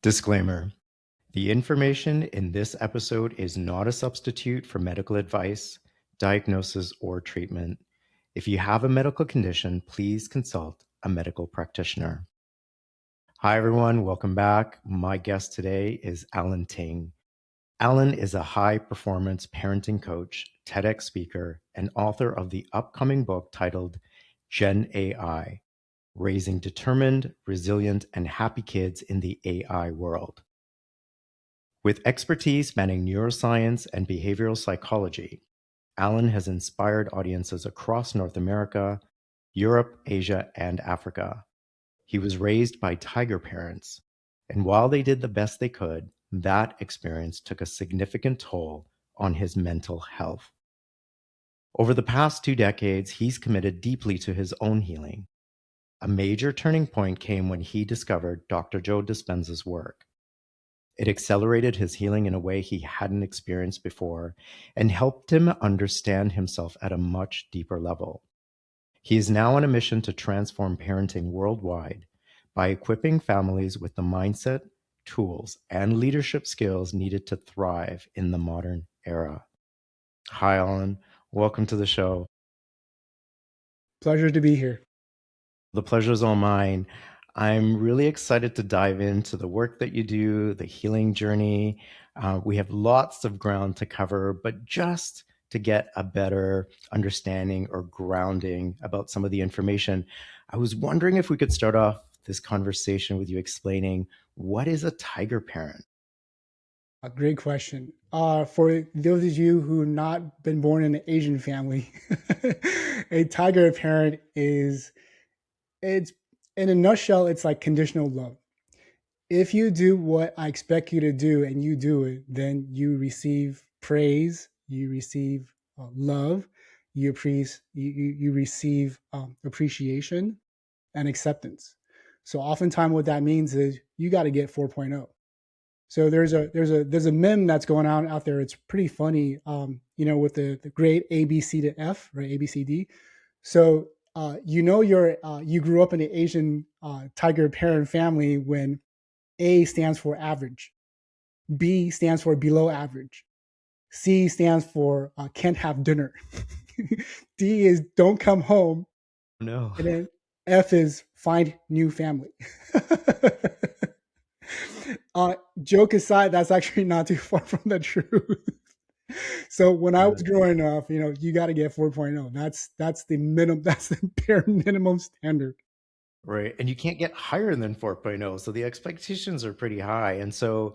Disclaimer: the information in this episode is not a substitute for medical advice, diagnosis, or treatment. If you have a medical condition, please consult a medical practitioner. Hi, everyone. Welcome back. My guest today is Allan Ting. Allan is a high-performance parenting coach, TEDx speaker, and author of the upcoming book titled Gen AI: Raising Determined, Resilient, and Happy Kids in the AI World. With expertise spanning neuroscience and behavioral psychology, Allan has inspired audiences across North America, Europe, Asia, and Africa. He was raised by tiger parents, and while they did the best they could, that experience took a significant toll on his mental health. Over the past 2 decades, he's committed deeply to his own healing. A major turning point came when he discovered Dr. Joe Dispenza's work. It accelerated his healing in a way he hadn't experienced before and helped him understand himself at a much deeper level. He is now on a mission to transform parenting worldwide by equipping families with the mindset, tools, and leadership skills needed to thrive in the modern era. Hi, Allan. Welcome to the show. Pleasure to be here. The pleasure is all mine. I'm really excited to dive into the work that you do, the healing journey. We have lots of ground to cover, but just to get a better understanding or grounding about some of the information, I was wondering if we could start off this conversation with you explaining what is a tiger parent? A great question. For those of you who not been born in an Asian family, a tiger parent it's in a nutshell, it's like conditional love. If you do what I expect you to do and you do it, then you receive praise, you receive love, you receive appreciation and acceptance. So oftentimes what that means is you got to get 4.0. So there's a meme that's going on out there. It's pretty funny, with the grade A B C to F, right? A B C D. So you grew up in an Asian tiger parent family when A stands for average, B stands for below average, C stands for can't have dinner, D is don't come home, No. and then F is find new family. Joke aside, that's actually not too far from the truth. So when I was growing up, you got to get 4.0. That's the minimum. That's the bare minimum standard. Right. And you can't get higher than 4.0. So the expectations are pretty high. And so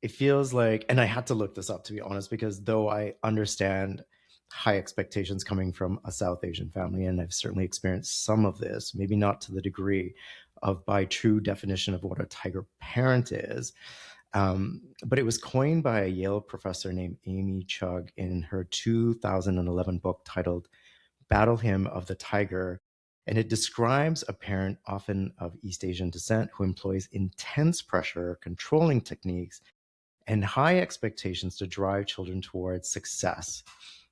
it feels like, and I had to look this up to be honest, because though I understand high expectations coming from a South Asian family, and I've certainly experienced some of this, maybe not to the degree of by true definition of what a tiger parent is. But it was coined by a Yale professor named Amy Chugg in her 2011 book titled Battle Hymn of the Tiger. And it describes a parent, often of East Asian descent, who employs intense pressure, controlling techniques, and high expectations to drive children towards success,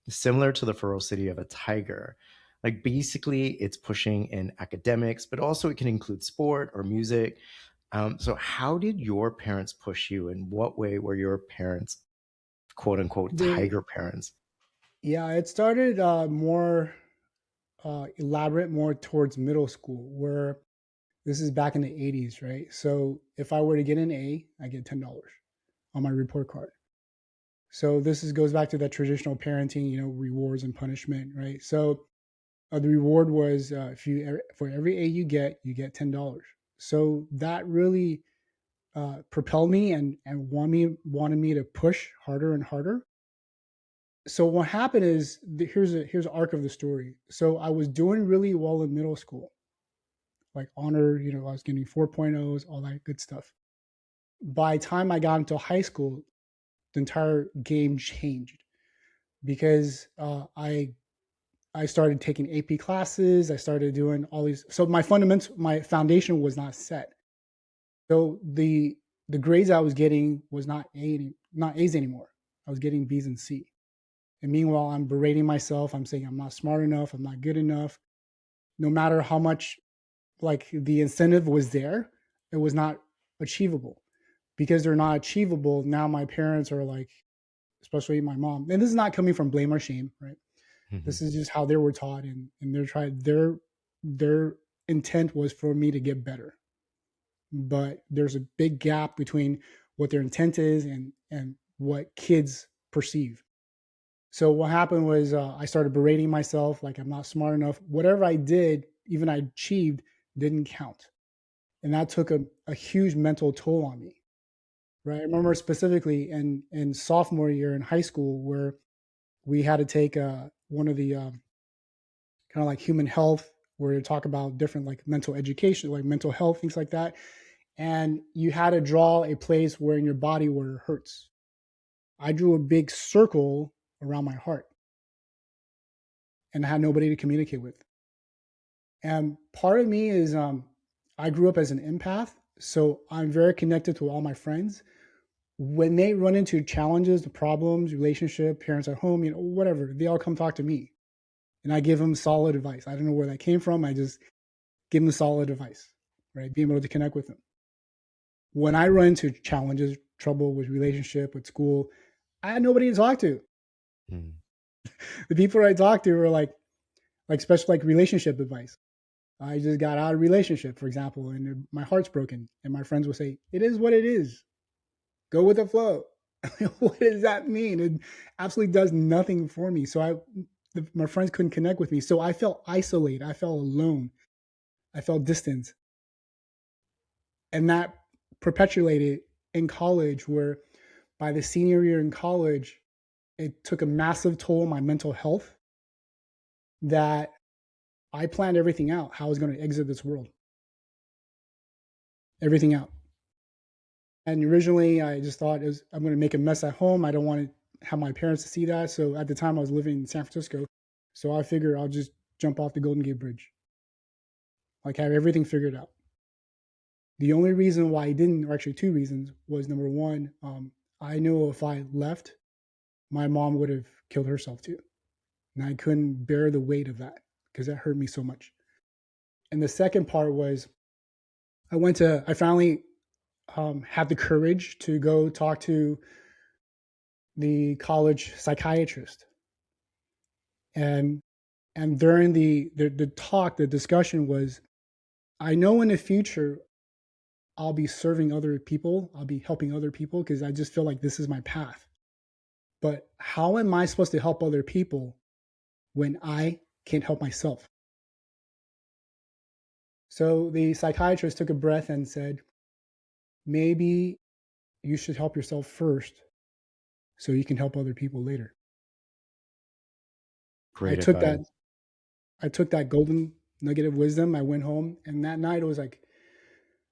similar to the ferocity of a tiger. Like basically, it's pushing in academics, but also it can include sport or music. So, how did your parents push you? In what way were your parents, quote unquote, They, tiger parents? yeah, it started more elaborate, more towards middle school, where this is back in the 80s, right? So if I were to get an A, I get $10 on my report card. So goes back to that traditional parenting, rewards and punishment, right? So the reward was if you for every A you get $10. So that really propelled me and wanted me to push harder and harder. So what happened is here's an arc of the story. So I was doing really well in middle school, like honor, I was getting 4.0s, all that good stuff. By the time I got into high school, the entire game changed because I started taking AP classes. I started doing all these. So my foundation was not set. So the grades I was getting was not A's anymore. I was getting B's and C. And meanwhile, I'm berating myself. I'm saying I'm not smart enough. I'm not good enough. No matter how much like the incentive was there, it was not achievable. because they're not achievable. Now my parents are like, especially my mom, and this is not coming from blame or shame, right? Mhm. This is just how they were taught, and they're trying their intent was for me to get better, but there's a big gap between what their intent is and what kids perceive. So what happened was I started berating myself like I'm not smart enough. Whatever I did, even I achieved, didn't count, and that took a huge mental toll on me. Right, I remember specifically in sophomore year in high school where we had to take one of the kind of like human health, where they talk about different like mental education, like mental health, things like that. And you had to draw a place where in your body where it hurts. I drew a big circle around my heart and I had nobody to communicate with. And part of me is I grew up as an empath, so I'm very connected to all my friends. When they run into challenges, the problems, relationship, parents at home, whatever, they all come talk to me and I give them solid advice. I don't know where that came from. I just give them solid advice, right? Being able to connect with them. When I run into challenges, trouble with relationship, with school, I had nobody to talk to. Mm. The people I talked to were like special like relationship advice. I just got out of a relationship, for example, and my heart's broken. And my friends will say, "It is what it is. Go with the flow." What does that mean? It absolutely does nothing for me. So my friends couldn't connect with me. So I felt isolated. I felt alone. I felt distant. And that perpetuated in college, where by the senior year in college, it took a massive toll on my mental health that I planned everything out, how I was going to exit this world, everything out. And originally, I just thought I'm going to make a mess at home. I don't want to have my parents to see that. So at the time, I was living in San Francisco. So I figured I'll just jump off the Golden Gate Bridge, like have everything figured out. The only reason why I didn't, or actually two reasons, was number one, I knew if I left, my mom would have killed herself too. And I couldn't bear the weight of that because that hurt me so much. And the second part was I finally had the courage to go talk to the college psychiatrist. And during the talk, the discussion was, I know in the future I'll be serving other people, I'll be helping other people because I just feel like this is my path. But how am I supposed to help other people when I can't help myself? So the psychiatrist took a breath and said, maybe you should help yourself first so you can help other people later. I Great took that advice. I took that golden nugget of wisdom. I went home and that night it was like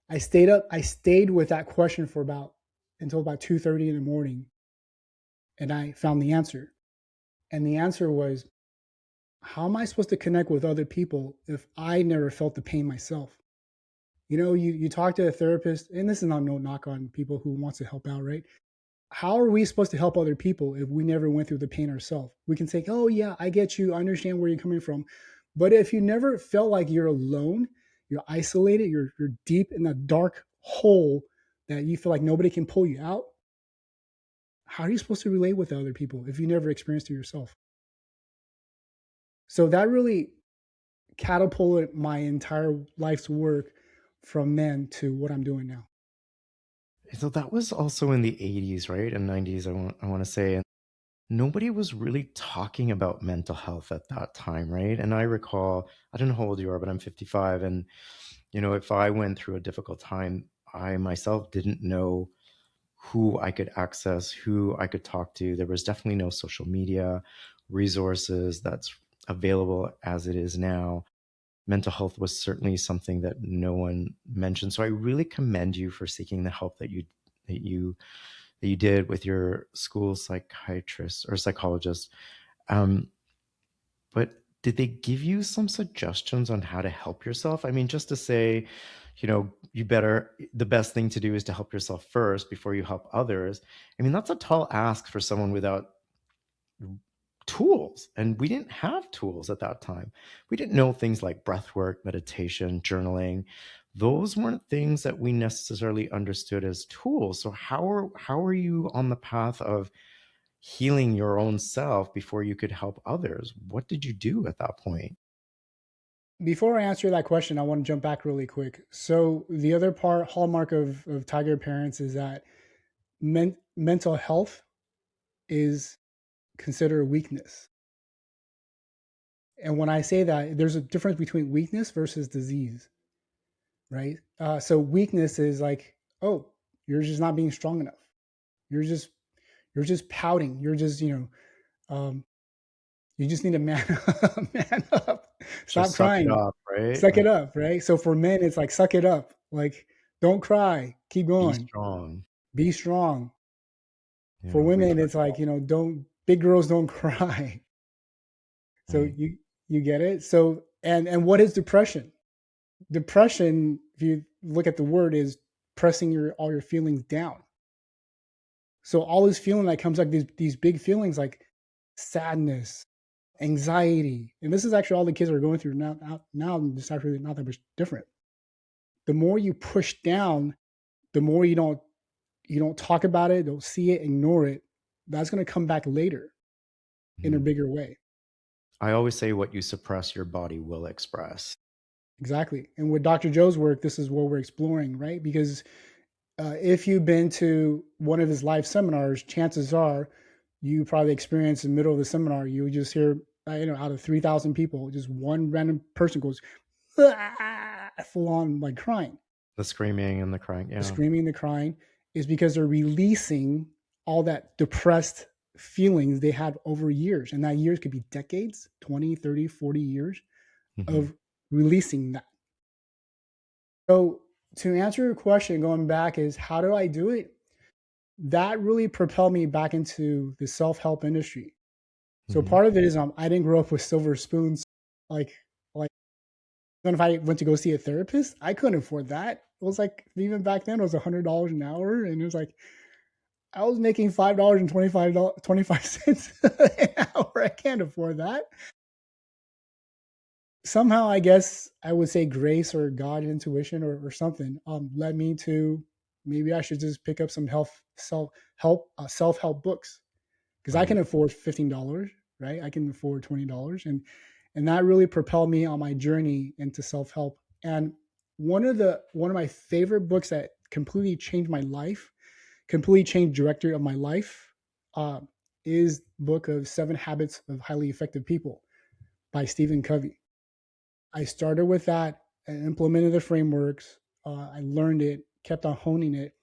I stayed with that question for about until about 2:30 in the morning and I found the answer. And the answer was, how am I supposed to connect with other people if I never felt the pain myself? You talk to a therapist, and this is not no knock on people who wants to help out, right? How are we supposed to help other people if we never went through the pain ourselves? We can say, "Oh yeah, I get you. I understand where you're coming from." But if you never felt like you're alone, you're isolated, you're deep in that dark hole that you feel like nobody can pull you out, how are you supposed to relate with other people if you never experienced it yourself? So that really catapulted my entire life's work from then to what I'm doing now. So that was also in the 80s, right? And 90s, I want to say. And nobody was really talking about mental health at that time, right? And I recall, I don't know how old you are, but I'm 55. And, if I went through a difficult time, I myself didn't know who I could access, who I could talk to. There was definitely no social media resources that's available as it is now. Mental health was certainly something that no one mentioned. So I really commend you for seeking the help that you that you did with your school psychiatrist or psychologist. Um, but did they give you some suggestions on how to help yourself? I mean, just to say, the best thing to do is to help yourself first before you help others. I mean, that's a tall ask for someone without tools. And we didn't have tools at that time. We didn't know things like breath work, meditation, journaling. those weren't things that we necessarily understood as tools. So how are you on the path of healing your own self before you could help others? What did you do at that point? Before I answer that question, I want to jump back really quick. So the other part hallmark of tiger parents is that mental health is considered a weakness. And when I say that, there's a difference between weakness versus disease, right? So weakness is like, oh, you're just not being strong enough. You're just you're just pouting. You're just you just need to man up, man up. Stop Just suck it crying. up, right? Suck it Like, up, right? So for men, it's like suck it up. Like don't cry, keep be going, strong. be strong. For Yeah, we've women, heard it's it like, all. don't big girls don't cry. So Right. you get it. So and what is depression? Depression, if you look at the word, is pressing your all your feelings down. So all this feeling that comes like these big feelings like sadness, anxiety, and this is actually all the kids are going through now. Now it's actually not that much different. The more you push down, the more you don't talk about it, don't see it, ignore it. That's going to come back later in a Mhm. bigger way. I always say what you suppress, your body will express. Exactly. And with Dr. Joe's work, this is what we're exploring, right? Because if you've been to one of his live seminars, chances are you probably experienced in the middle of the seminar, you just hear, out of 3,000 people, just one random person goes, "Ah," full on like crying. The screaming and the crying. The Yeah. screaming, the crying is because they're releasing all that depressed feelings they had over years. And that years could be decades, 20, 30, 40 years Hmm. of releasing that. So to answer your question, going back is how do I do it? That really propelled me back into the self-help industry. So Hmm. part of it is I didn't grow up with silver spoons. Like even if I went to go see a therapist, I couldn't afford that. It was like even back then it was $100 an hour, and it was like I was making $5 and 25 cents an hour. I can't afford that. Somehow, I guess I would say grace or God intuition or something led me to maybe I should just pick up some self help books because I can Right. afford $15, right? I can afford $20, and that really propelled me on my journey into self help. And one of my favorite books that completely changed my life, completely changed directory of my life, uh, is book of 7 Habits of Highly Effective People by Stephen Covey. I started with that and implemented the frameworks. I learned it, kept on honing it,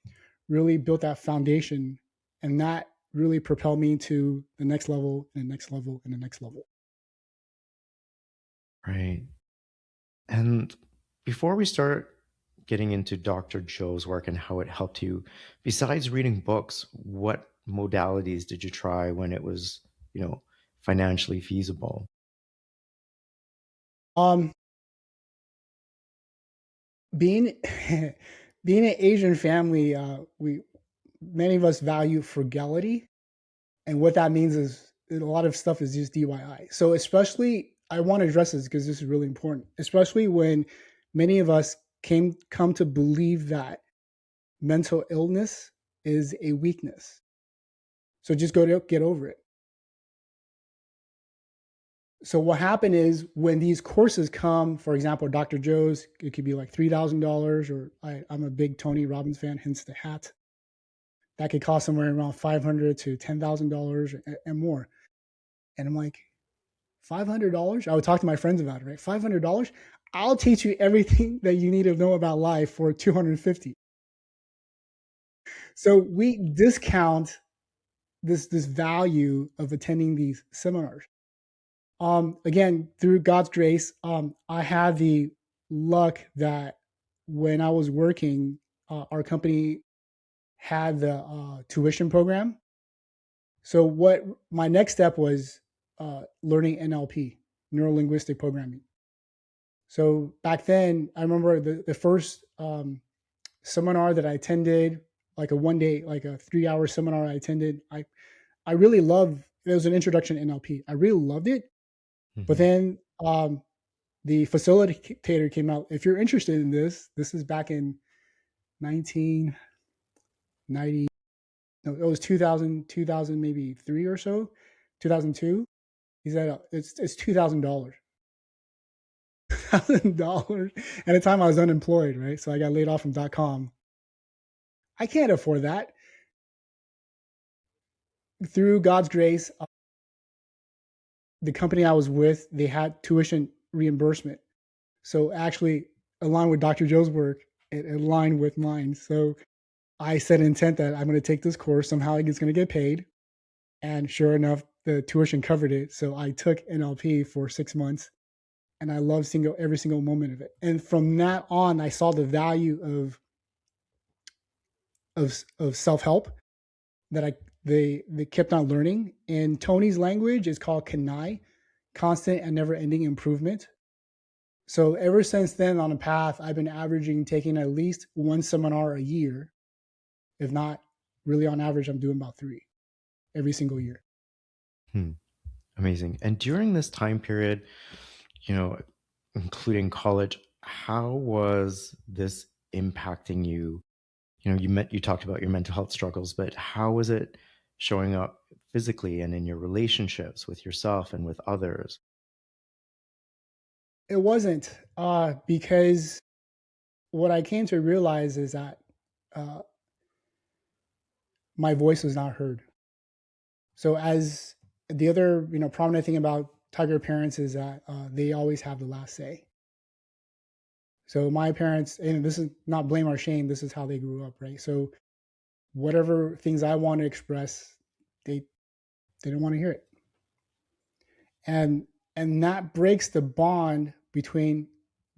really built that foundation, and that really propelled me to the next level and the next level and the next level. Right. And before we start getting into Dr. Joe's work and how it helped you, besides reading books, what modalities did you try when it was, you know, financially feasible? Um, being being an Asian family, we many of us value frugality, and what that means is a lot of stuff is just DIY. So especially, I want to address this because this is really important, especially when many of us come to believe that mental illness is a weakness. So just go to get over it. So what happened is when these courses come, for example, Dr. Joe's, it could be like $3,000, or I'm a big Tony Robbins fan, hence the hat. That could cost somewhere around $500 to $10,000 and more. And I'm like, $500? I would talk to my friends about it, right? $500? I'll teach you everything that you need to know about life for 250. So we discount this value of attending these seminars. Again, through God's grace, I had the luck that when I was working, our company had the tuition program. So what my next step was learning NLP, neuro linguistic programming. So back then, I remember the first seminar that I attended, like a 1 day, like a 3 hour seminar I attended. I really loved. It was an introduction to NLP. I really loved it. But Hmm. then the facilitator came out. If you're interested in this is back in 1990. No, it was 2000, 2000 maybe three or so, 2002. He said it's $2,000. $1,000. At the time I was unemployed, right? So I got laid off from .com. I can't afford that. Through God's grace, the company I was with, they had tuition reimbursement. So actually, along with Dr. Joe's work, it aligned with mine. So I set intent that I'm going to take this course. Somehow it's going to get paid. And sure enough, the tuition covered it. So I took NLP for 6 months, and I loved every single moment of it. And from that on, I saw the value of self help that they kept on learning. In Tony's language, it's called Kanai, constant and never ending improvement. So ever since then, on a path, I've been averaging taking at least one seminar a year. If not, really on average, I'm doing about three every single year. Hmm. Amazing. And during this time period, you know, including college, how was this impacting you? You talked about your mental health struggles, but how was it showing up physically and in your relationships with yourself and with others? It wasn't because what I came to realize is that uh, my voice was not heard. So as the other, prominent thing about Tiger parents is that they always have the last say. So my parents, and this is not blame or shame, this is how they grew up, right? So whatever things I want to express, they they don't want to hear it. And and that breaks the bond between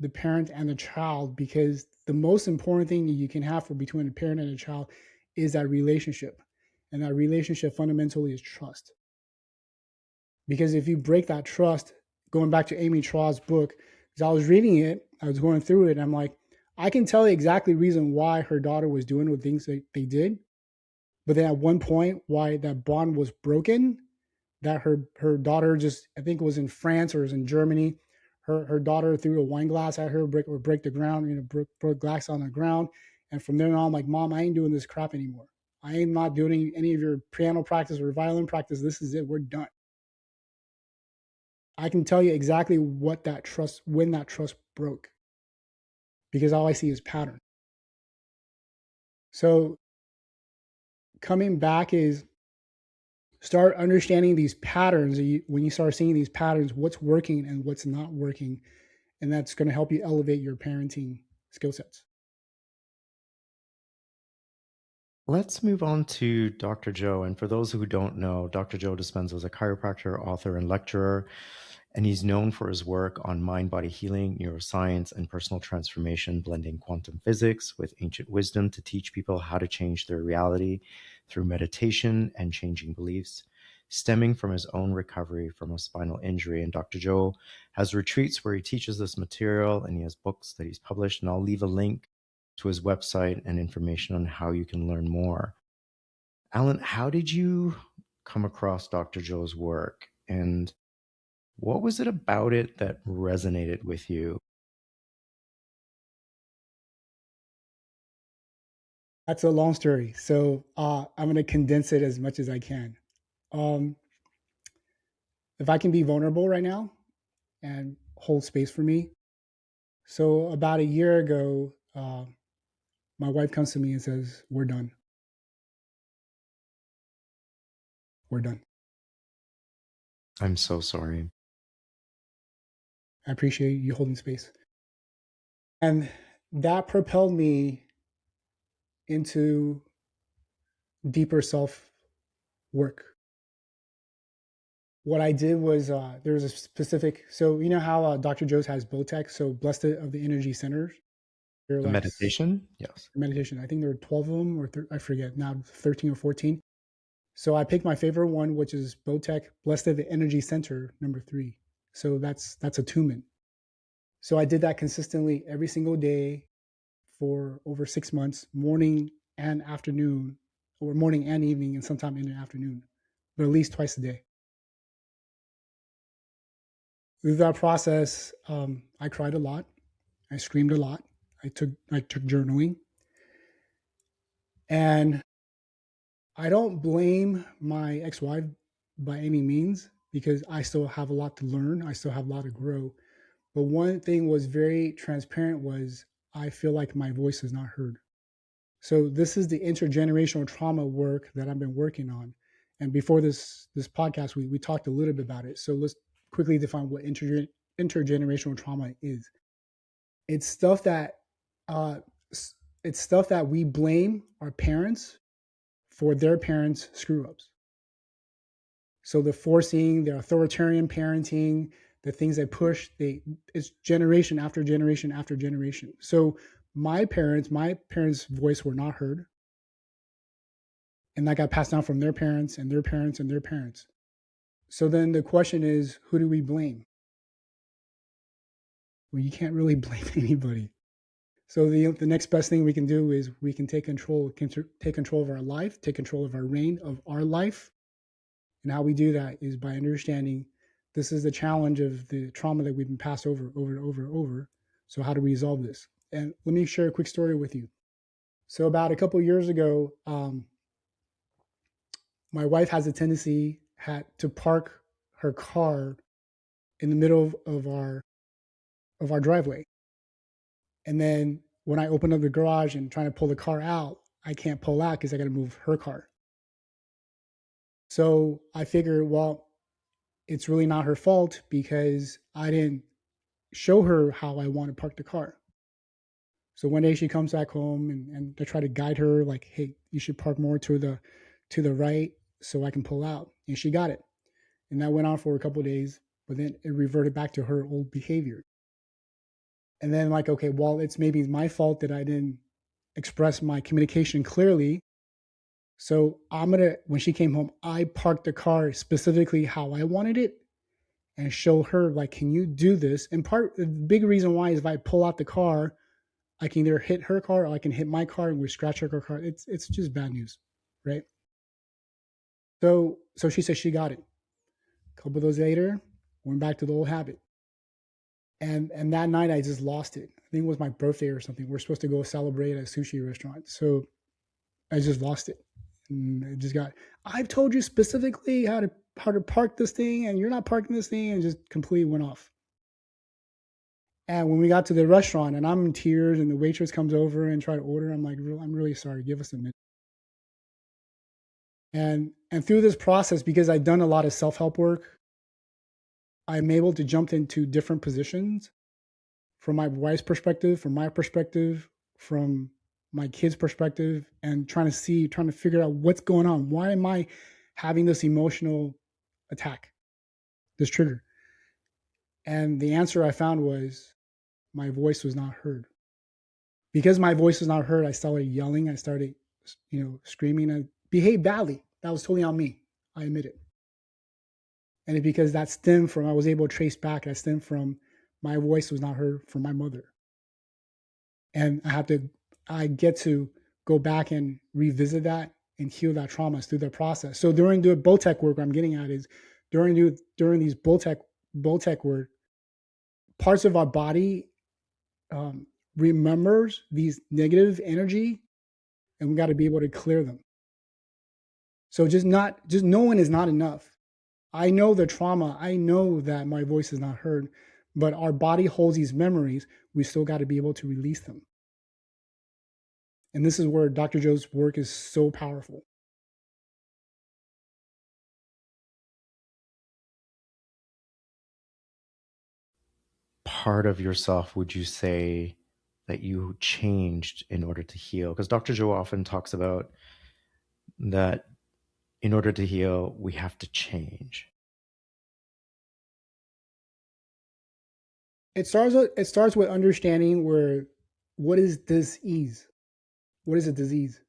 the parent and the child, because the most important thing you can have for between a parent and a child is that relationship. And that relationship fundamentally is trust. Because if you break that trust, going back to Amy Tra's book, because I was reading it, I was going through it, and I'm like, I can tell you exactly the reason why her daughter was doing the things that they did. But then at one point, why that bond was broken, that her daughter just, I think it was in France or it was in Germany, her daughter threw a wine glass at her, break the ground, broke glass on the ground. And from then on, I'm like, Mom, I ain't doing this crap anymore. I am not doing any of your piano practice or violin practice. This is it. We're done. I can tell you exactly when that trust broke, because all I see is pattern. So coming back is start understanding these patterns. When you start seeing these patterns, what's working and what's not working, and that's going to help you elevate your parenting skill sets. Let's move on to Dr. Joe. And for those who don't know, Dr. Joe Dispenza is a chiropractor, author, and lecturer, and he's known for his work on mind body healing, neuroscience, and personal transformation, blending quantum physics with ancient wisdom to teach people how to change their reality through meditation and changing beliefs. Stemming from his own recovery from a spinal injury. And Dr. Joe has retreats where he teaches this material, and he has books that he's published. And I'll leave a link to his website and information on how you can learn more. Allan, how did you come across Dr. Joe's work? And what was it about it that resonated with you? That's a long story. So I'm going to condense it as much as I can. Um, if I can be vulnerable right now and hold space for me. So about a year ago, my wife comes to me and says, "We're done. We're done." I'm so sorry. I appreciate you holding space. And that propelled me into deeper self work. What I did was there was a specific, so you know how Dr. Joe's has Botex, so blessed of the energy centers. They're The like meditation? Yes. meditation. I think there were 12 of them, or I forget now, 13 or 14. So I picked my favorite one, which is Botec Blessed of the Energy Center #3. So that's attunement. So I did that consistently every single day for over 6 months, morning and afternoon, or morning and evening, and sometime in the afternoon, but at least twice a day. Through that process, I cried a lot. I screamed a lot. I took journaling, and I don't blame my ex-wife by any means because I still have a lot to learn. I still have a lot to grow. But one thing was very transparent was I feel like my voice is not heard. So this is the intergenerational trauma work that I've been working on. And before this podcast, we talked a little bit about it. So let's quickly define what intergenerational trauma is. It's stuff that uh, it's stuff that we blame our parents for their parents' screw ups. So the forcing, the authoritarian parenting, the things they push, it's generation after generation after generation. So my parents' voice were not heard, and that got passed down from their parents and their parents and their parents. So then the question is, who do we blame? Well, you can't really blame anybody. So the next best thing we can do is we can take control of our life, take control of our reign of our life. And how we do that is by understanding this is the challenge of the trauma that we've been passed over and over and over. So how do we resolve this? And let me share a quick story with you. So about a couple of years ago, my wife has a tendency had to park her car in the middle of our driveway. And then when I open up the garage and trying to pull the car out, I can't pull out because I got to move her car. So I figure, well, it's really not her fault because I didn't show her how I want to park the car. So one day she comes back home and I try to guide her like, hey, you should park more to the right so I can pull out. And she got it. And that went on for a couple of days, but then it reverted back to her old behavior. And then like, okay, well, it's maybe my fault that I didn't express my communication clearly. So when she came home, I parked the car specifically how I wanted it and show her like, can you do this? And the big reason why is if I pull out the car, I can either hit her car or I can hit my car and we scratch her car. It's just bad news, right? So she said she got it. A couple of days later, went back to the old habit. And that night I just lost it. I think it was my birthday or something. We're supposed to go celebrate at a sushi restaurant. So I just lost it. And it just got I've told you specifically how to park this thing and you're not parking this thing, and just completely went off. And when we got to the restaurant and I'm in tears and the waitress comes over and try to order, I'm like, I'm really sorry. Give us a minute. And through this process, because I've done a lot of self-help work, I'm able to jump into different positions from my wife's perspective, from my perspective, from my kids' perspective, and trying to figure out what's going on. Why am I having this emotional attack, this trigger? And the answer I found was my voice was not heard. Because my voice was not heard, I started yelling. I started, screaming. I behaved badly. That was totally on me. I admit it. And it's because that stemmed from, I was able to trace back, that stemmed from my voice was not heard from my mother. And I get to go back and revisit that and heal that trauma through the process. So during the Botech work, what I'm getting at is during these Botech work, parts of our body remembers these negative energy, and we got to be able to clear them. So just knowing is not enough. I know the trauma. I know that my voice is not heard, but our body holds these memories. We still got to be able to release them. And this is where Dr. Joe's work is so powerful. Part of yourself would you say that you changed in order to heal? Because Dr. Joe often talks about that in order to heal, we have to change. It starts with understanding what is disease? What is a disease?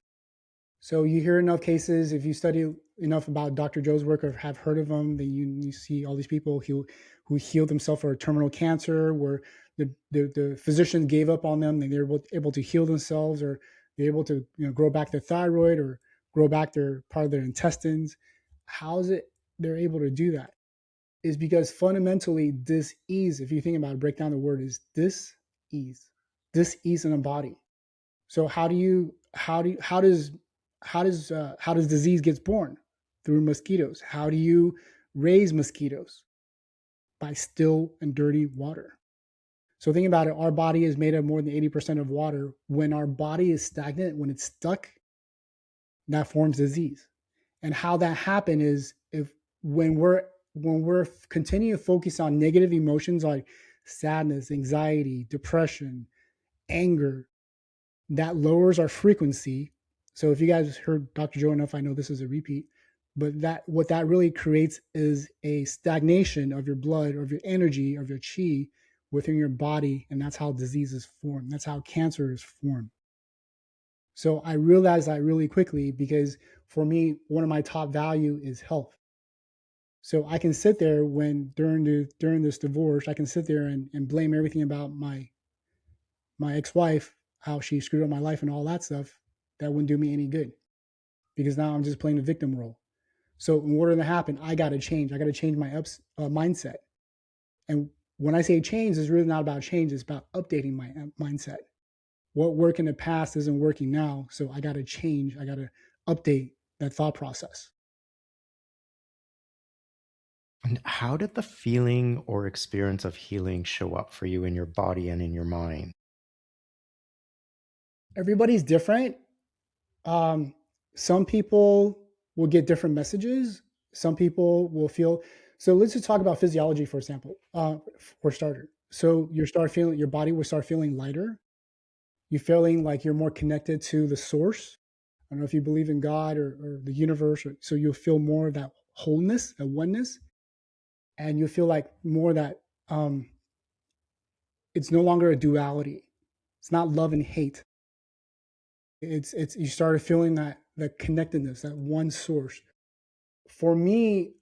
So you hear enough cases, if you study enough about Dr. Joe's work or have heard of him, then you see all these people who healed themselves for terminal cancer, where the physicians gave up on them, and they were able to heal themselves, or they're able to grow back their thyroid or grow back their part of their intestines. How is it they're able to do that? is because fundamentally dis-ease, if you think about it, break down the word, is dis-ease, dis-ease in a body. So how does disease gets born? Through mosquitoes. How do you raise mosquitoes? By still and dirty water. So think about it, our body is made of more than 80% of water. When our body is stagnant, when it's stuck, that forms disease. And how that happens is if when we're continuing to focus on negative emotions like sadness, anxiety, depression, anger, that lowers our frequency. So if you guys heard Dr. Joe enough, I know this is a repeat, but that what that really creates is a stagnation of your blood, of your energy, of your chi within your body, and that's how diseases form. That's how cancer is formed. So I realized that really quickly because for me, one of my top value is health. So I can sit there when during this divorce, I can sit there and blame everything about my ex-wife, how she screwed up my life and all that stuff. That wouldn't do me any good because now I'm just playing the victim role. So in order to happen, I got to change. I got to change my mindset. And when I say change, it's really not about change. It's about updating my mindset. What worked in the past isn't working now. So I got to change. I got to update that thought process. And how did the feeling or experience of healing show up for you in your body and in your mind? Everybody's different. Um, some people will get different messages. Some people will feel. So let's just talk about physiology, for example, for starter. So your body will start feeling lighter. You're feeling like you're more connected to the source. I don't know if you believe in God or the universe, so you'll feel more of that wholeness, that oneness, and you feel like more that it's no longer a duality. It's not love and hate. It's you started feeling that connectedness, that one source. For me,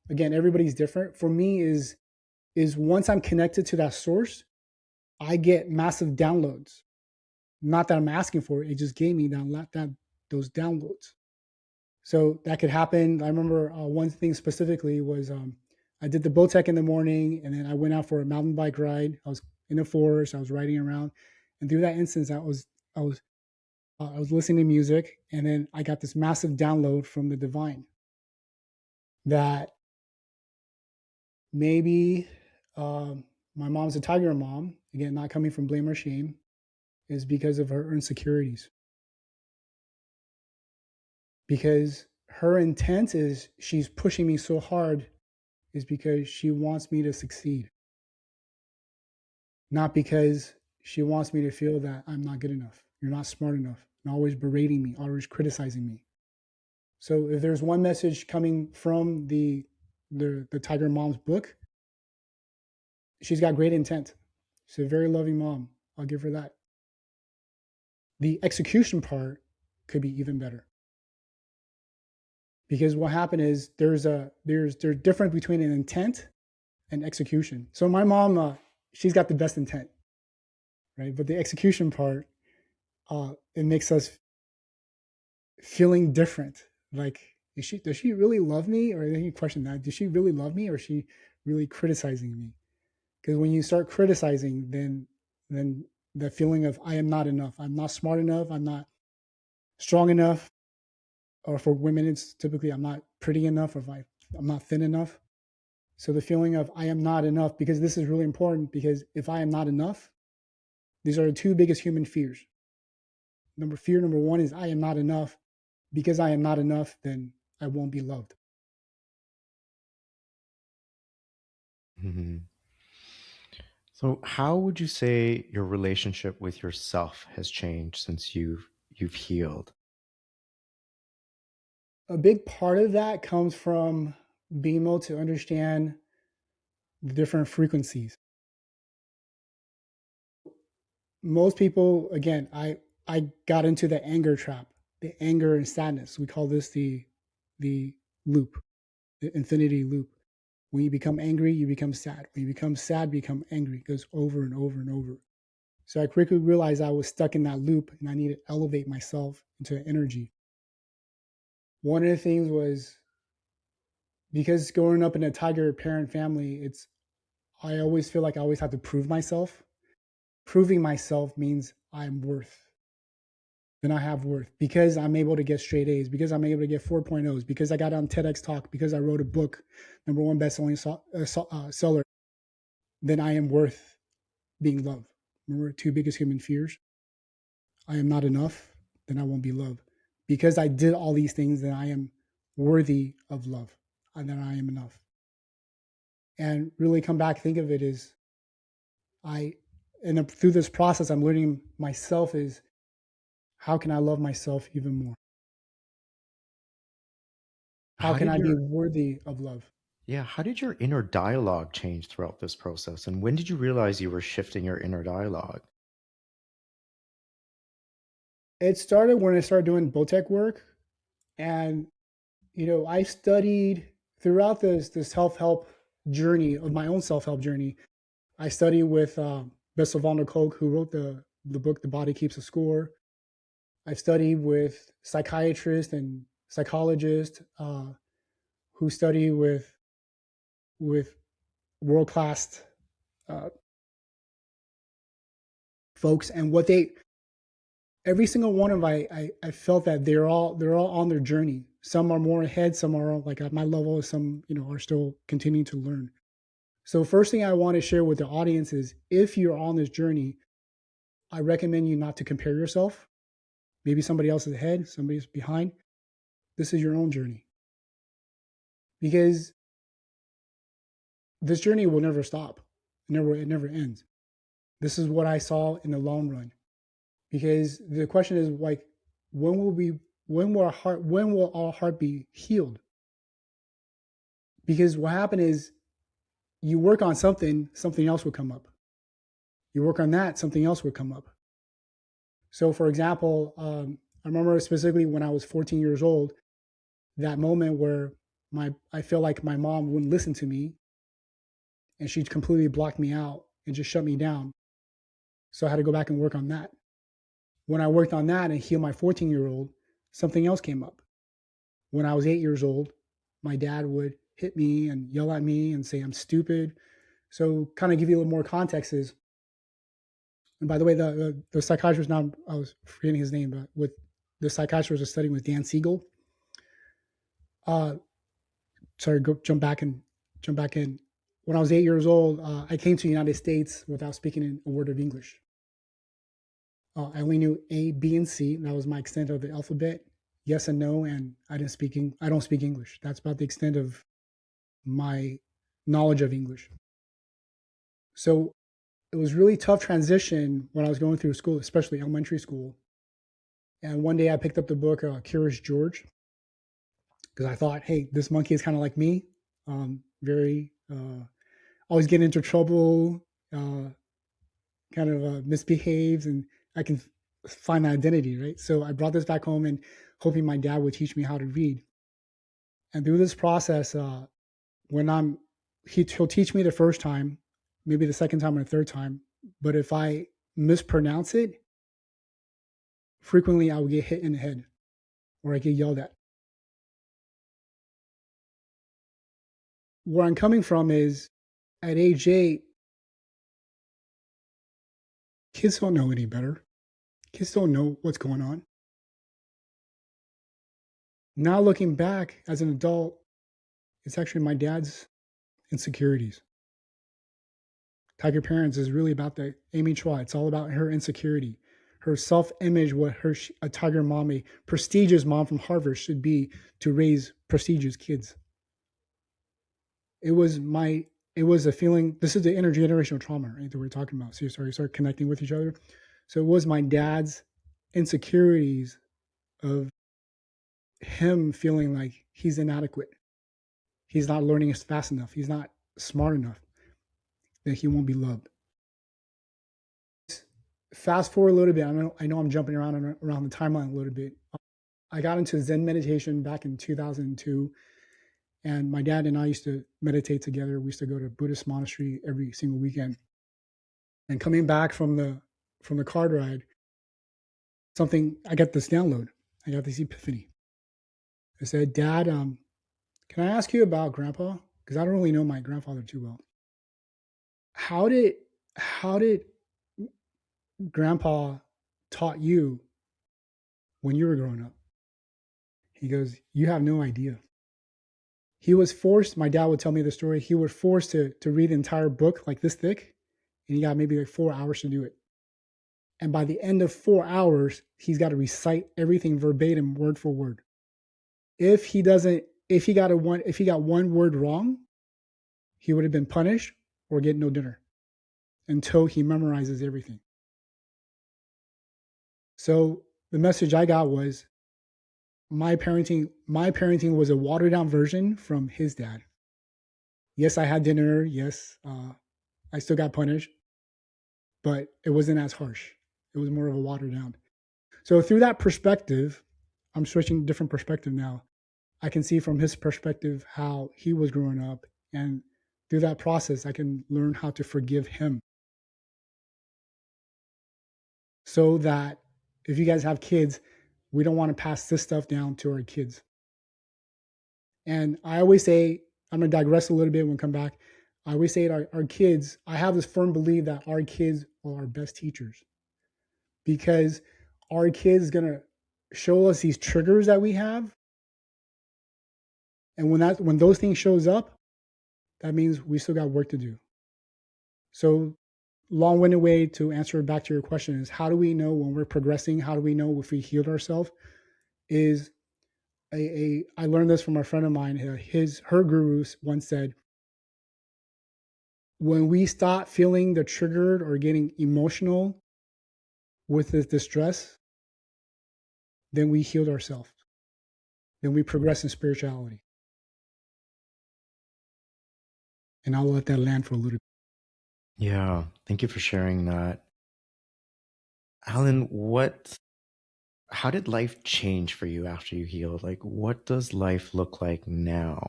again, everybody's different. For me, is once I'm connected to that source, I get massive downloads. Not that I'm asking for it; it just gave me those downloads. So that could happen. I remember one thing specifically was I did the Botec in the morning, and then I went out for a mountain bike ride. I was in the forest. I was riding around, and through that instance, I was listening to music, and then I got this massive download from the divine that maybe my mom's a tiger mom. Again, not coming from blame or shame, is because of her insecurities. Because her intent is she's pushing me so hard is because she wants me to succeed, not because she wants me to feel that I'm not good enough, you're not smart enough, and always berating me, always criticizing me. So if there's one message coming from the Tiger Mom's book, she's got great intent. She's a very loving mom. I'll give her that. The execution part could be even better because what happened is there's difference between an intent and execution. So my mom, she's got the best intent, right? But the execution part, it makes us feeling different. Like, does she really love me? Or then you question that, does she really love me, or is she really criticizing me? Because when you start criticizing, then the feeling of I am not enough, I'm not smart enough, I'm not strong enough, or for women, it's typically I'm not pretty enough, or if I'm not thin enough. So the feeling of I am not enough, because this is really important, because if I am not enough, these are the two biggest human fears. Fear number one is I am not enough. Because I am not enough, then I won't be loved. Mhm. So, how would you say your relationship with yourself has changed since you've healed? A big part of that comes from being able to understand the different frequencies. Most people, again, I got into the anger trap, the anger and sadness. We call this the loop, the infinity loop. When you become angry, you become sad. When you become sad, you become angry. It goes over and over and over. So I quickly realized I was stuck in that loop and I needed to elevate myself into energy. One of the things was because growing up in a tiger parent family, it's I always feel like I always have to prove myself. Proving myself means I'm worth. Then I have worth because I'm able to get straight A's, because I'm able to get 4.0s, because I got on TEDx Talk, because I wrote a book, number one best-selling seller. Then I am worth being loved. Remember, two biggest human fears. I am not enough, then I won't be loved. Because I did all these things, then I am worthy of love, and then I am enough. And really come back, think of it as I, and through this process, I'm learning myself is how can I love myself even more? How How can did I be your worthy of love? Yeah, how did your inner dialogue change throughout this process? And when did you realize you were shifting your inner dialogue? It started when I started doing Botech work. And, I studied throughout this self help journey of my own self help journey. I studied with Bessel van der Kolk, who wrote the book, The Body Keeps a Score. I studied with psychiatrists and psychologists who study with world class uh, folks, and what they every single one of I felt that they're all on their journey. Some are more ahead, some are like at my level, some are still continuing to learn. So first thing I want to share with the audience is if you're on this journey, I recommend you not to compare yourself. Maybe somebody else is ahead, somebody's behind. This is your own journey because this journey will never stop. It never ends. This is what I saw in the long run. Because the question is like, when will we when will our heart be healed? Because what happened is you work on something, something else will come up. You work on that, something else will come up. So for example, I remember specifically when I was 14 years old, that moment where I feel like my mom wouldn't listen to me and she completely blocked me out and just shut me down. So I had to go back and work on that. When I worked on that and healed my 14-year-old, something else came up. When I was 8 years old, my dad would hit me and yell at me and say I'm stupid. So kind of give you a little more context is, and by the way, the psychiatrist, now I was forgetting his name, but with the psychiatrist was studying with Dan Siegel. Uh, sorry, jump back in. When I was 8 years old, I came to the United States without speaking a word of English. I only knew A, B, and C. That was my extent of the alphabet. Yes and no, and I don't speak English. That's about the extent of my knowledge of English. So it was really tough transition when I was going through school, especially elementary school. And one day I picked up the book Curious George because I thought, hey, this monkey is kind of like me, very always get into trouble, uh, kind of misbehaves, and I can find my identity, right? So I brought this back home and hoping my dad would teach me how to read. And through this process, when he'll teach me the first time, maybe the second time or the third time, but if I mispronounce it, frequently I will get hit in the head or I get yelled at. Where I'm coming from is at age 8, kids don't know any better. Kids don't know what's going on. Now looking back as an adult, it's actually my dad's insecurities. Tiger Parents is really about the Amy Chua. It's all about her insecurity, her self-image, what a tiger mom, a prestigious mom from Harvard should be to raise prestigious kids. It was my it was a feeling. This is the intergenerational trauma, right, that we're talking about. So you start connecting with each other. So it was my dad's insecurities of him feeling like he's inadequate. He's not learning as fast enough. He's not smart enough, that he won't be loved. Fast forward a little bit. I know I'm jumping around the timeline a little bit. I got into Zen meditation back in 2002, and my dad and I used to meditate together. We used to go to a Buddhist monastery every single weekend. And coming back from the car ride, something I got this download. I got this epiphany. I said, Dad, Can I ask you about grandpa? Because I don't really know my grandfather too well. How did how did grandpa taught you when you were growing up? He goes, you have no idea. He was forced, my dad would tell me the story, he was forced to read the entire book like this thick, and he got maybe like 4 hours to do it. And by the end of 4 hours, he's got to recite everything verbatim, word for word. If he doesn't, if he got one word wrong, he would have been punished or get no dinner until he memorizes everything. So the message I got was my parenting was a watered down version from his dad. Yes, I had dinner. Yes, I still got punished, but it wasn't as harsh. It was more of a watered down. So through that perspective, I'm switching different perspective now. I can see from his perspective how he was growing up, and through that process, I can learn how to forgive him, so that if you guys have kids, we don't want to pass this stuff down to our kids. And I always say, I'm going to digress a little bit when we come back. I always say our kids, I have this firm belief that our kids are our best teachers, because our kids going to show us these triggers that we have. And when those things shows up, that means we still got work to do. So long-winded way to answer back to your question is, how do we know when we're progressing? How do we know if we healed ourselves? Is I learned this from a friend of mine. Her guru once said, when we stop feeling the triggered or getting emotional with the distress, then we healed ourselves. Then we progress in spirituality. And I'll let that land for a little bit. Yeah, thank you for sharing that. Alan, how did life change for you after you healed? Like, what does life look like now?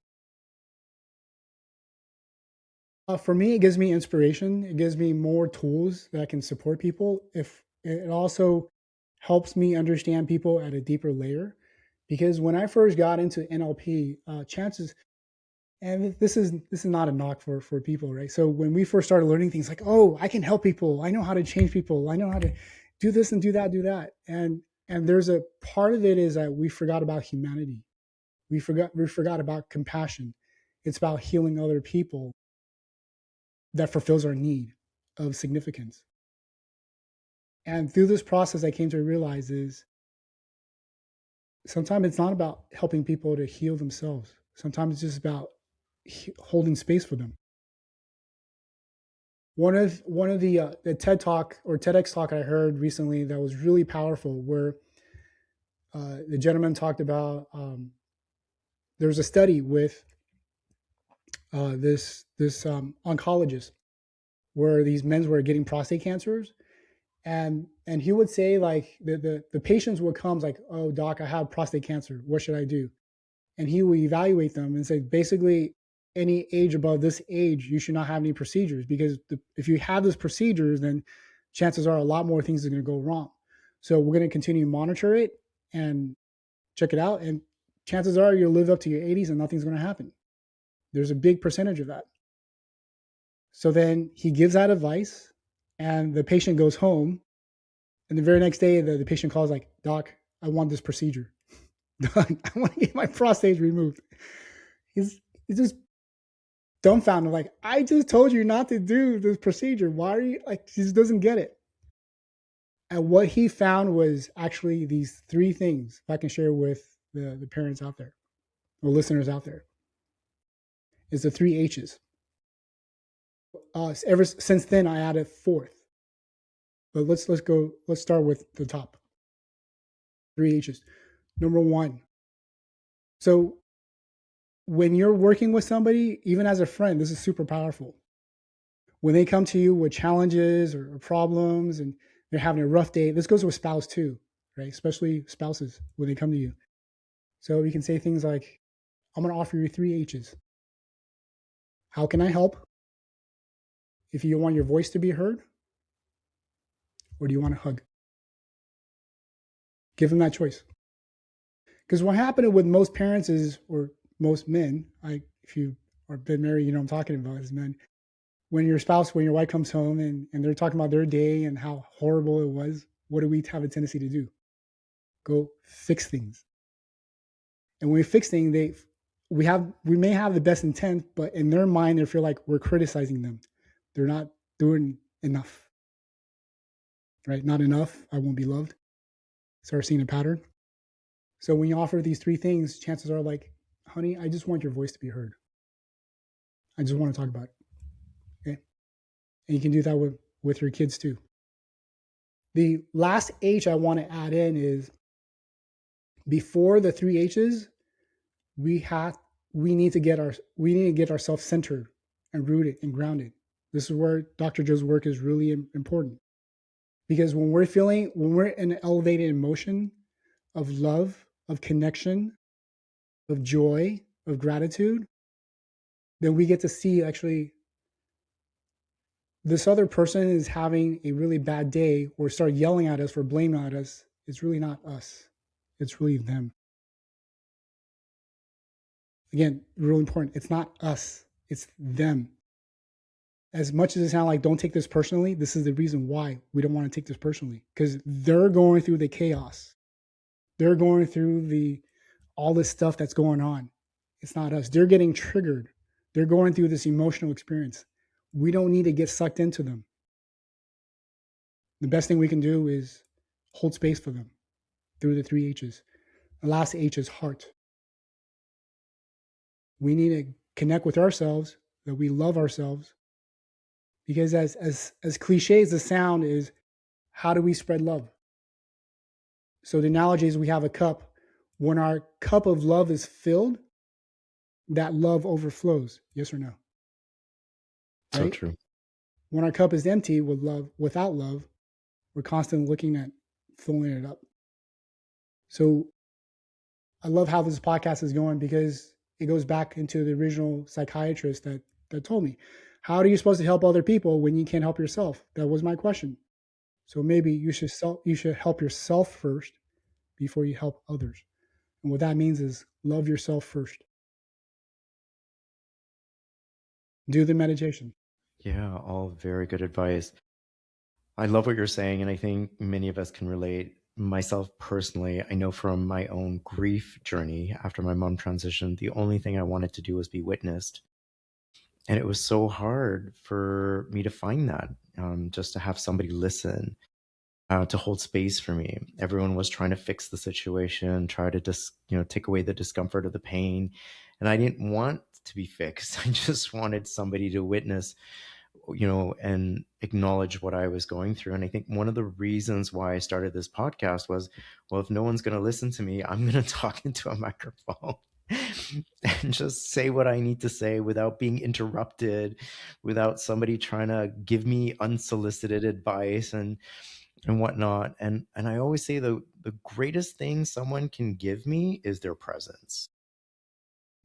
For me, it gives me inspiration. It gives me more tools that can support people. If it also helps me understand people at a deeper layer, because when I first got into NLP, chances, and this is not a knock for people, right? So when we first started learning things like, oh, I can help people, I know how to change people, I know how to do this and do that, and there's a part of it is that we forgot about humanity. We forgot about compassion. It's about healing other people that fulfills our need of significance. And through this process, I came to realize is sometimes it's not about helping people to heal themselves. Sometimes it's just about holding space for them. One of the TED talk or TEDx talk I heard recently that was really powerful, where the gentleman talked about there was a study with this oncologist where these men were getting prostate cancers, and he would say like the patients would come like, oh doc, I have prostate cancer, what should I do? And he would evaluate them and say, basically, any age above this age you should not have any procedures, because if you have those procedures, then chances are a lot more things are going to go wrong. So we're going to continue to monitor it and check it out, and chances are you'll live up to your 80s and nothing's going to happen. There's a big percentage of that. So then he gives that advice, and the patient goes home. And the very next day, the patient calls like, doc, I want this procedure. Doc, I want to get my prostate removed. He's just dumbfounded. Like, I just told you not to do this procedure. Why are you like, he just doesn't get it. And what he found was actually these three things, if I can share with the parents out there or listeners out there, is the three H's. Ever since then, I added fourth. But let's start with the top. Three H's. Number one. So when you're working with somebody, even as a friend, this is super powerful. When they come to you with challenges or problems and they're having a rough day, this goes with spouse too, right? Especially spouses when they come to you. So you can say things like, I'm going to offer you three H's. How can I help? If you want your voice to be heard, or do you want a hug? Give them that choice. Because what happened with most parents is, or most men, if you are been married, you know what I'm talking about as men. When your wife comes home and they're talking about their day and how horrible it was, what do we have a tendency to do? Go fix things. And when we fix things, we may have the best intent, but in their mind, they feel like we're criticizing them. They're not doing enough, right? Not enough. I won't be loved. Start seeing a pattern. So when you offer these three things, chances are like, honey, I just want your voice to be heard. I just want to talk about it. Okay. And you can do that with your kids too. The last H I want to add in is before the three H's, we have we need to get ourselves centered and rooted and grounded. This is where Dr. Joe's work is really important because when we're in an elevated emotion of love, of connection, of joy, of gratitude, then we get to see actually this other person is having a really bad day or start yelling at us or blaming at us. It's really not us. It's really them. Again, really important. It's not us. It's them. As much as it sounds like don't take this personally, this is the reason why we don't want to take this personally because they're going through the chaos. They're going through the all this stuff that's going on. It's not us. They're getting triggered. They're going through this emotional experience. We don't need to get sucked into them. The best thing we can do is hold space for them through the three H's. The last H is heart. We need to connect with ourselves, that we love ourselves. Because as cliche as the sound is, how do we spread love? So the analogy is we have a cup. When our cup of love is filled, that love overflows. Yes or no? So Right? true. When our cup is empty without love, we're constantly looking at filling it up. So I love how this podcast is going because it goes back into the original psychiatrist that told me, how are you supposed to help other people when you can't help yourself? That was my question. So maybe you should help yourself first before you help others. And what that means is love yourself first. Do the meditation. Yeah, all very good advice. I love what you're saying, and I think many of us can relate. Myself personally, I know from my own grief journey after my mom transitioned, the only thing I wanted to do was be witnessed. And it was so hard for me to find that, just to have somebody listen, to hold space for me. Everyone was trying to fix the situation, try to take away the discomfort of the pain. And I didn't want to be fixed. I just wanted somebody to witness, and acknowledge what I was going through. And I think one of the reasons why I started this podcast was, well, if no one's going to listen to me, I'm going to talk into a microphone and just say what I need to say without being interrupted, without somebody trying to give me unsolicited advice and whatnot. And I always say the greatest thing someone can give me is their presence.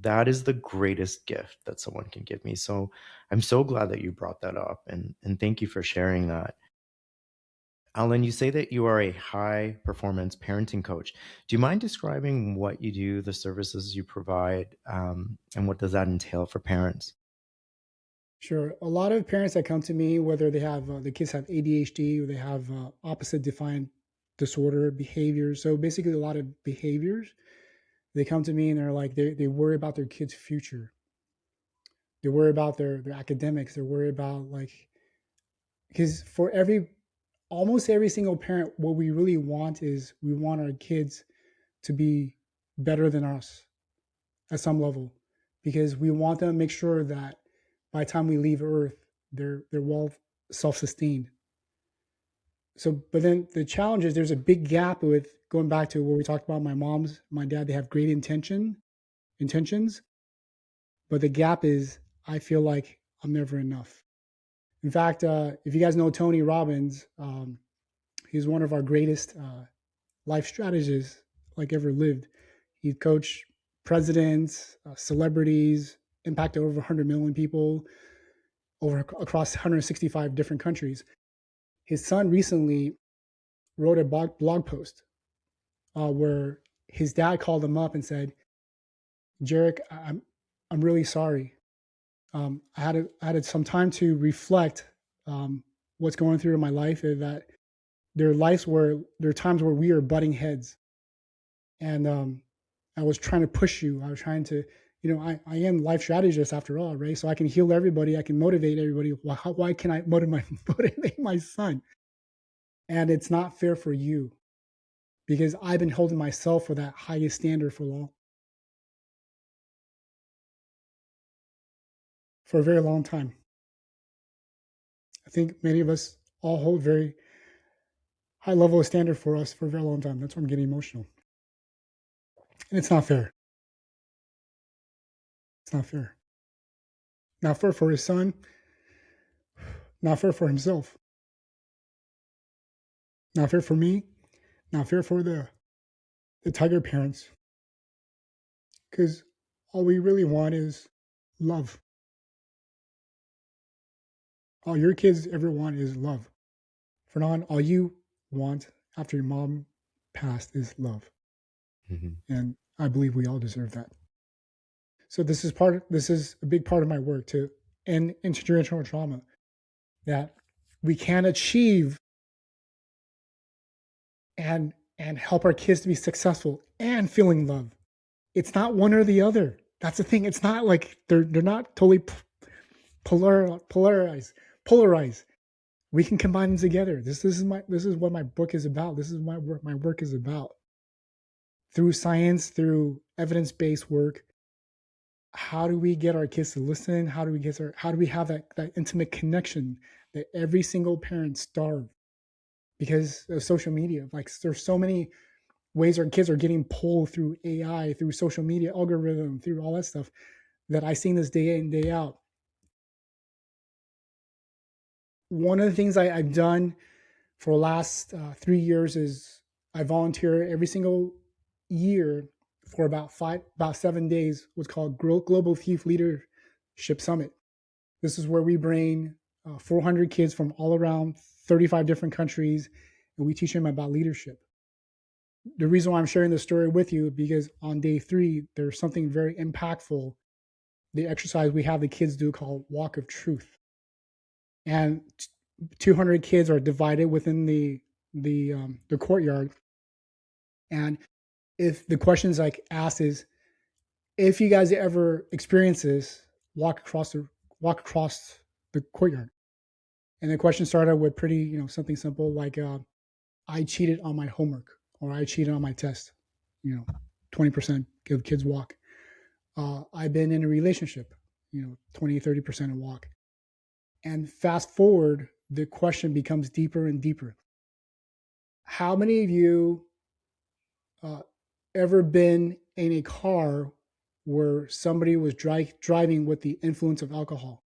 That is the greatest gift that someone can give me. So I'm so glad that you brought that up, and thank you for sharing that. Alan, you say that you are a high performance parenting coach. Do you mind describing what you do, the services you provide, and what does that entail for parents? Sure. A lot of parents that come to me, whether they have the kids have ADHD or they have opposite defined disorder behaviors. So basically, a lot of behaviors. They come to me and they're like they worry about their kids' future. They worry about their academics. They worry about like because for every almost every single parent, what we really want is we want our kids to be better than us at some level because we want them to make sure that by the time we leave Earth, they're well self-sustained. So, but then the challenge is there's a big gap with going back to where we talked about my dad, they have great intentions, but the gap is I feel like I'm never enough. In fact, if you guys know Tony Robbins, he's one of our greatest life strategists like ever lived. He coached presidents, celebrities, impacted over 100 million people over across 165 different countries. His son recently wrote a blog post where his dad called him up and said, Jarek, I'm really sorry. I had some time to reflect what's going through in my life. Is that there are times where we are butting heads, and I was trying to push you. I was trying to, I am life strategist after all, right? So I can heal everybody. I can motivate everybody. Why can I motivate my son? And it's not fair for you because I've been holding myself for that highest standard for a very long time. I think many of us all hold very high level of standard for us for a very long time. That's why I'm getting emotional. And it's not fair. It's not fair. Not fair for his son, not fair for himself, not fair for me, not fair for the tiger parents. Because all we really want is love. All your kids ever want is love. Fernand, all you want after your mom passed is love. Mhm. And I believe we all deserve that. So this is a big part of my work to end intergenerational trauma that we can achieve and help our kids to be successful and feeling love. It's not one or the other. That's the thing. It's not like they're not totally polarized. We can combine them together. This is what my book is about. This is my work is about. Through science, through evidence-based work, how do we get our kids to listen? How do we have that intimate connection that every single parent starved because of social media? Like there's so many ways our kids are getting pulled through AI, through social media algorithm, through all that stuff that I seen this day in, day out. One of the things I've done for the last 3 years is I volunteer every single year for about 7 days, what's called Global Youth Leadership Summit. This is where we bring 400 kids from all around 35 different countries, and we teach them about leadership. The reason why I'm sharing this story with you because on day 3, there's something very impactful. The exercise we have the kids do called Walk of Truth, and 200 kids are divided within the courtyard. And if the questions like asked is, if you guys ever experience this, walk across the walk across the courtyard. And the question started with pretty, something simple like, I cheated on my homework or I cheated on my test. 20% of kids walk. I've been in a relationship, 20, 30% of walk. And fast forward, the question becomes deeper and deeper. How many of you uh, ever been in a car where somebody was driving with the influence of alcohol?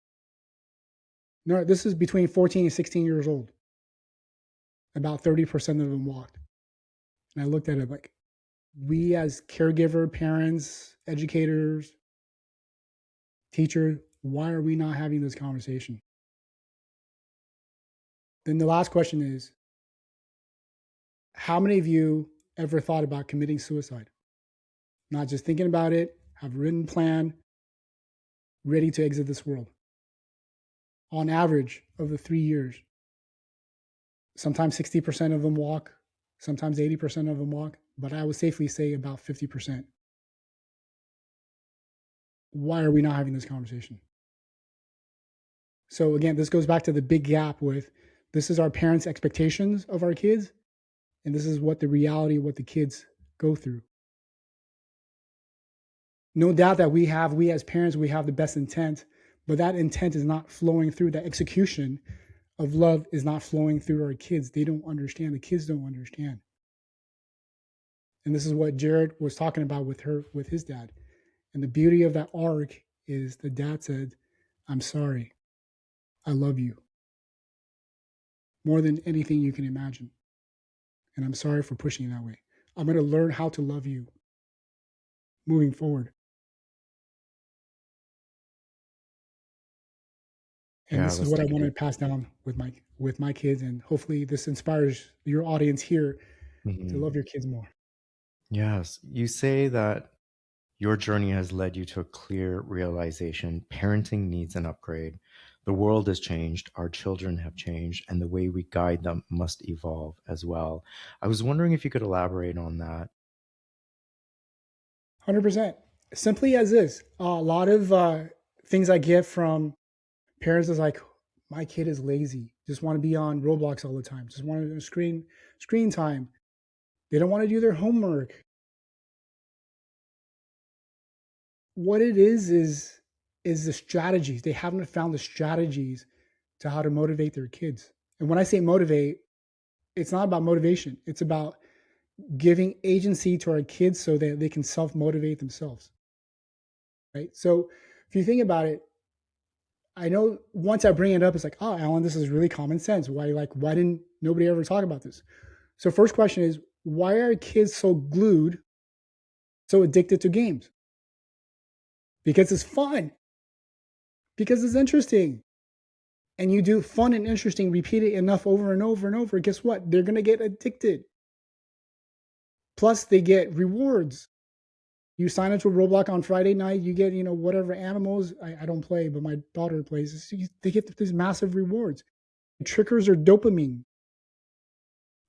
No, this is between 14 and 16 years old. About 30% of them walked. And I looked at it like, we as caregiver, parents, educators, teachers, why are we not having this conversation? Then the last question is, how many of you ever thought about committing suicide? Not just thinking about it, have a written plan, ready to exit this world. On average, of the 3 years, sometimes 60% of them walk, sometimes 80% of them walk, but I would safely say about 50%. Why are we not having this conversation? So again, this goes back to the big gap with this is our parents' expectations of our kids, and this is what the reality of what the kids go through. No doubt that we as parents, we have the best intent, but that intent is not flowing through. That execution of love is not flowing through our kids. They don't understand. The kids don't understand. And this is what Jared was talking about with his dad. And the beauty of that arc is the dad said, I'm sorry. I love you more than anything you can imagine. And I'm sorry for pushing you that way. I'm going to learn how to love you moving forward. And Yeah, this is that's what I deep. want to pass down with my kids. And hopefully this inspires your audience here to Mhm. love your kids more. Yes, you say that Your journey has led you to a clear realization: parenting needs an upgrade. The world has changed, our children have changed, and the way we guide them must evolve as well. I was wondering if you could elaborate on that. 100%. Simply as is. A lot of things I get from parents is like, my kid is lazy, just want to be on Roblox all the time, just want to screen time. They don't want to do their homework. What it is the strategies. They haven't found the strategies to how to motivate their kids. And when I say motivate, it's not about motivation. It's about giving agency to our kids so that they can self-motivate themselves. Right. So if you think about it, I know once I bring it up, it's like, oh, Alan, this is really common sense. Why didn't nobody ever talk about this? So first question is, why are kids so glued, so addicted to games? Because it's fun, because it's interesting. And you do fun and interesting, repeat it enough over and over and over. Guess what? They're going to get addicted. Plus, they get rewards. You sign up to Roblox on Friday night, you get, whatever animals. I don't play, but my daughter plays. They get these massive rewards. It triggers their dopamine,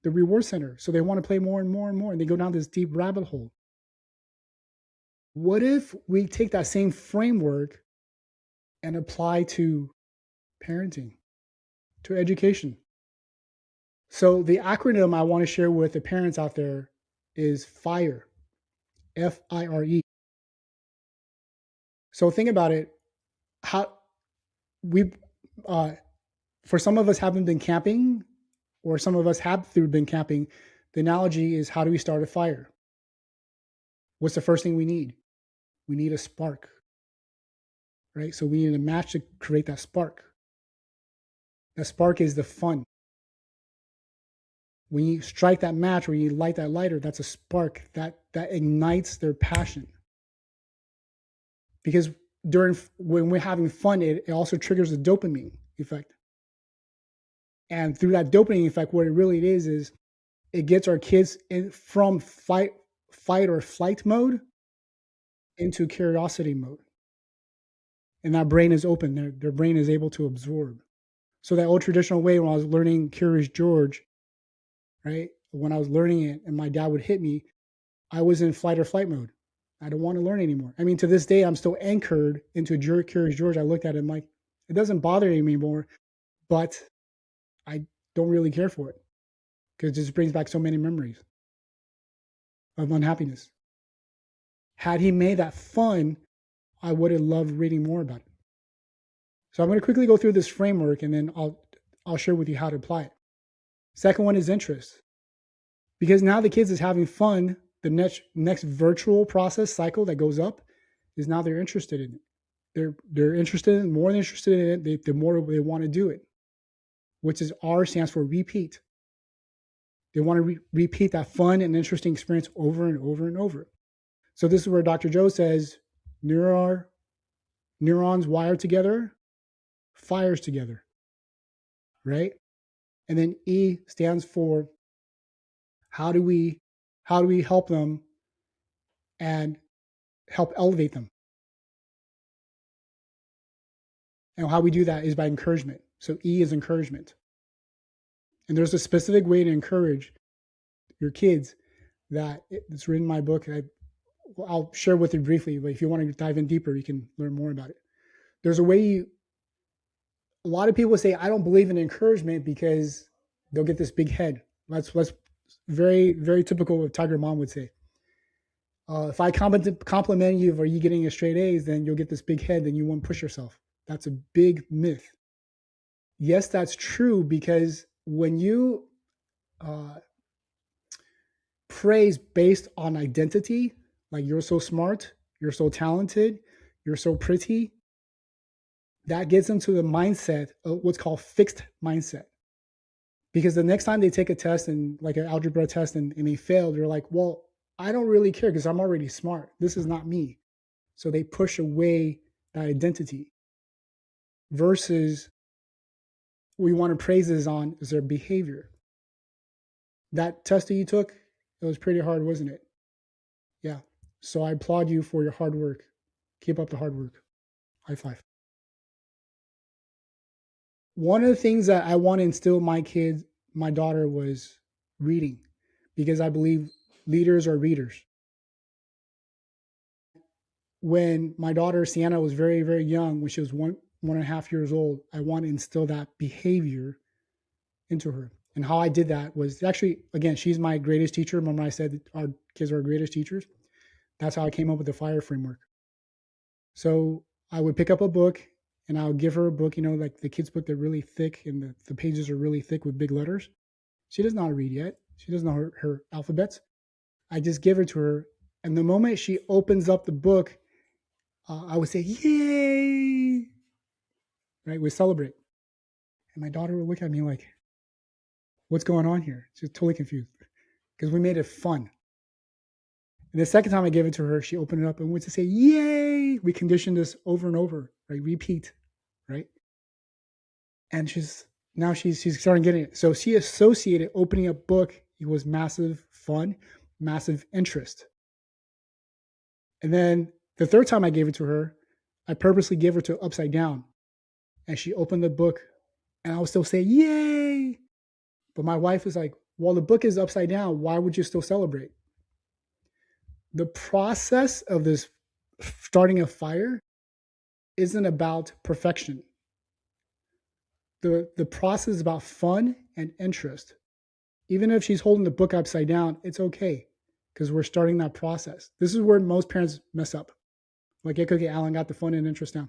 the reward center. So they want to play more and more and more. And they go down this deep rabbit hole. What if we take that same framework and apply to parenting, to education? So the acronym I want to share with the parents out there is FIRE, FIRE. So think about it. How we, uh, for some of us haven't been camping, or some of us have through been camping. The analogy is, how do we start a fire? What's the first thing we need? We need a spark, right? So we need a match to create that spark. That spark is the fun. When you strike that match or you light that lighter, that's a spark that ignites their passion. Because when we're having fun, it also triggers the dopamine effect. And through that dopamine effect, what it really is it gets our kids from fight or flight mode into curiosity mode. And that brain is open. Their brain is able to absorb. So that old traditional way, when I was learning Curious George, right? When I was learning it and my dad would hit me, I was in flight or flight mode. I don't want to learn anymore. I mean, to this day, I'm still anchored into Curious George. I looked at it and like, it doesn't bother me anymore, but I don't really care for it because it just brings back so many memories of unhappiness. Had he made that fun, I would have loved reading more about it. So I'm going to quickly go through this framework and then I'll share with you how to apply it. Second one is interest. Because now the kids is having fun, the next virtual process cycle that goes up is now they're interested in it. They're interested in more than interested in it, the more they want to do it, which is R stands for repeat. They want to repeat that fun and interesting experience over and over and over. So this is where Dr. Joe says neurons wire together, fires together, right? And then E stands for how do we help them and help elevate them. And how we do that is by encouragement. So E is encouragement. And there's a specific way to encourage your kids that it's written in my book. I'll share with you briefly, but if you want to dive in deeper, you can learn more about it. There's a way a lot of people say, I don't believe in encouragement because they'll get this big head. That's very, very typical of Tiger Mom would say. If I compliment you for you getting a straight A's, then you'll get this big head, then you won't push yourself. That's a big myth. Yes, that's true, because when you praise based on identity, like you're so smart, you're so talented, you're so pretty, that gets them to the mindset of what's called fixed mindset. Because the next time they take a test, and like an algebra test, and they fail, they're like, well, I don't really care because I'm already smart. This is not me. So they push away that identity. Versus what we want to praise on is their behavior. That test that you took, it was pretty hard, wasn't it? Yeah. So I applaud you for your hard work. Keep up the hard work. High five. One of the things that I want to instill in my kids, my daughter, was reading, because I believe leaders are readers. When my daughter Sienna was very, very young, when she was 1.5 years old, I want to instill that behavior into her. And how I did that was actually, again, she's my greatest teacher. Remember, I said our kids are our greatest teachers. That's how I came up with the fire framework. So I would pick up a book and I would give her a book, like the kids' book, they're really thick and the pages are really thick with big letters. She doesn't know how to read yet. She doesn't know her alphabets. I just give it to her. And the moment she opens up the book, I would say, "Yay!" Right? We celebrate. And my daughter would look at me like, "What's going on here?" She's totally confused because we made it fun. And the second time I gave it to her, she opened it up and went to say, "Yay!" We conditioned this over and over, right? Repeat, right? And she's starting getting it. So she associated opening a book. It was massive fun, massive interest. And then the third time I gave it to her, I purposely gave her to upside down. And she opened the book and I would still say, "Yay!" But my wife was like, "Well, the book is upside down. Why would you still celebrate?" The process of this starting a fire isn't about perfection. The process is about fun and interest. Even if she's holding the book upside down, it's okay because we're starting that process. This is where most parents mess up. Like, okay, Alan got the fun and interest down.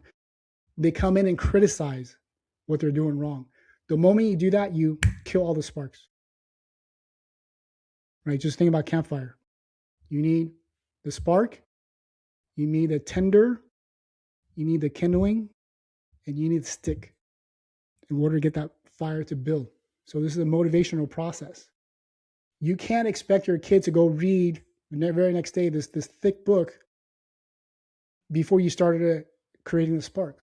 They come in and criticize what they're doing wrong. The moment you do that, you kill all the sparks. Right? Just think about campfire. You need the spark, you need the tinder, you need the kindling, and you need the stick in order to get that fire to build. So this is a motivational process. You can't expect your kid to go read the very next day this thick book before you started creating the spark.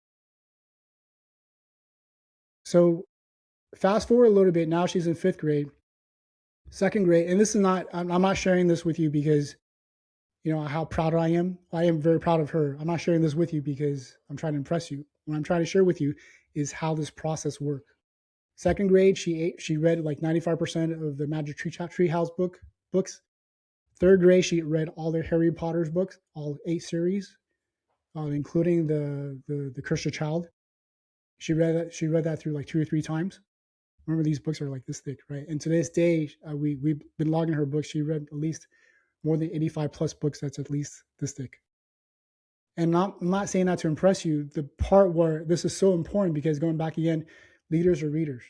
So fast forward a little bit. Now she's in fifth grade, second grade, and this is not. I'm not sharing this with you because how proud I am. I am very proud of her. I'm not sharing this with you because I'm trying to impress you. What I'm trying to share with you is how this process works. Second grade, she read like 95% of the Magic Tree House books. Third grade, she read all the Harry Potter's books, all 8 series, including the Cursed Child. She read that through like 2 or 3 times. Remember, these books are like this thick, right? And to this day, we've been logging her books. She read at least more than 85 plus books that's at least this thick. And I'm not saying that to impress you. The part where this is so important because going back again, leaders are readers.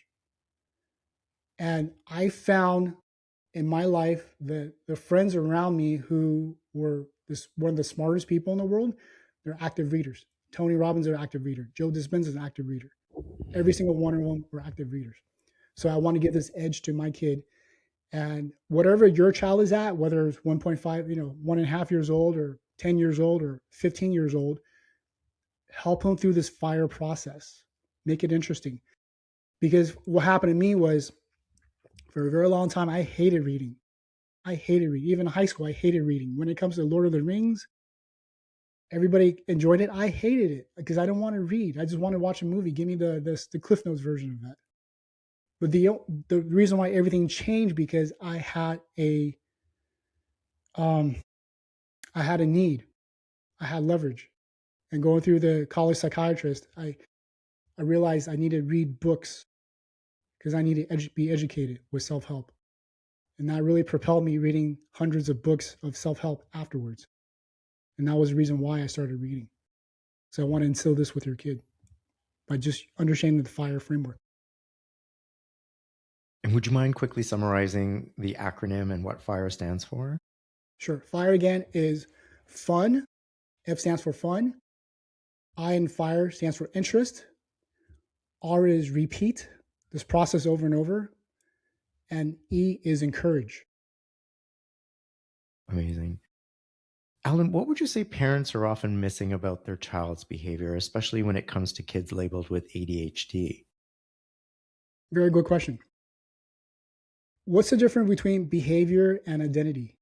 And I found in my life that the friends around me who were one of the smartest people in the world, they're active readers. Tony Robbins is an active reader. Joe Dispenza is an active reader. Every single one of them were active readers. So I want to give this edge to my kid. And whatever your child is at, whether it's 1.5, 1.5 years old or 10 years old or 15 years old, help them through this fire process. Make it interesting. Because what happened to me was for a very long time, I hated reading. I hated reading. Even in high school, I hated reading. When it comes to Lord of the Rings, everybody enjoyed it. I hated it because I don't want to read. I just want to watch a movie. Give me the Cliff Notes version of that. But the reason why everything changed because um I had a need. I had leverage. And going through the college psychiatrist, I realized I needed to read books because I needed to be educated with self-help. And that really propelled me reading hundreds of books of self-help afterwards. And that was the reason why I started reading. So I want to instill this with your kid by just understanding the FIRE framework. And would you mind quickly summarizing the acronym and what FIRE stands for? Sure. FIRE again is fun. F stands for fun. I in FIRE stands for interest. R is repeat, this process over and over. And E is encourage. Amazing. Alan, what would you say parents are often missing about their child's behavior, especially when it comes to kids labeled with ADHD? Very good question. What's the difference between behavior and identity?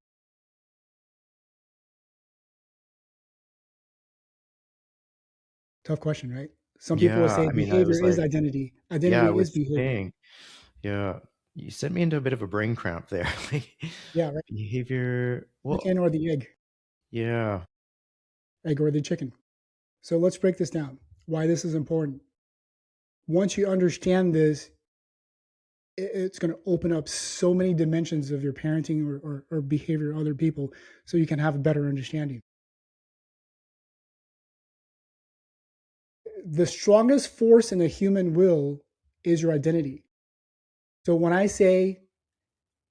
Tough question, right? Some people would Yeah, say I mean, I behavior was is like, identity. yeah, I Identity is was behavior. saying, yeah, you sent me into a bit of a brain cramp there. Like, Yeah, right. behavior, well, Chicken or the yeah, egg or the chicken. So let's break this down. Why this is important. Once you understand this, it's going to open up so many dimensions of your parenting or behavior of other people so you can have a better understanding. The strongest force in the human will is your identity. So when I say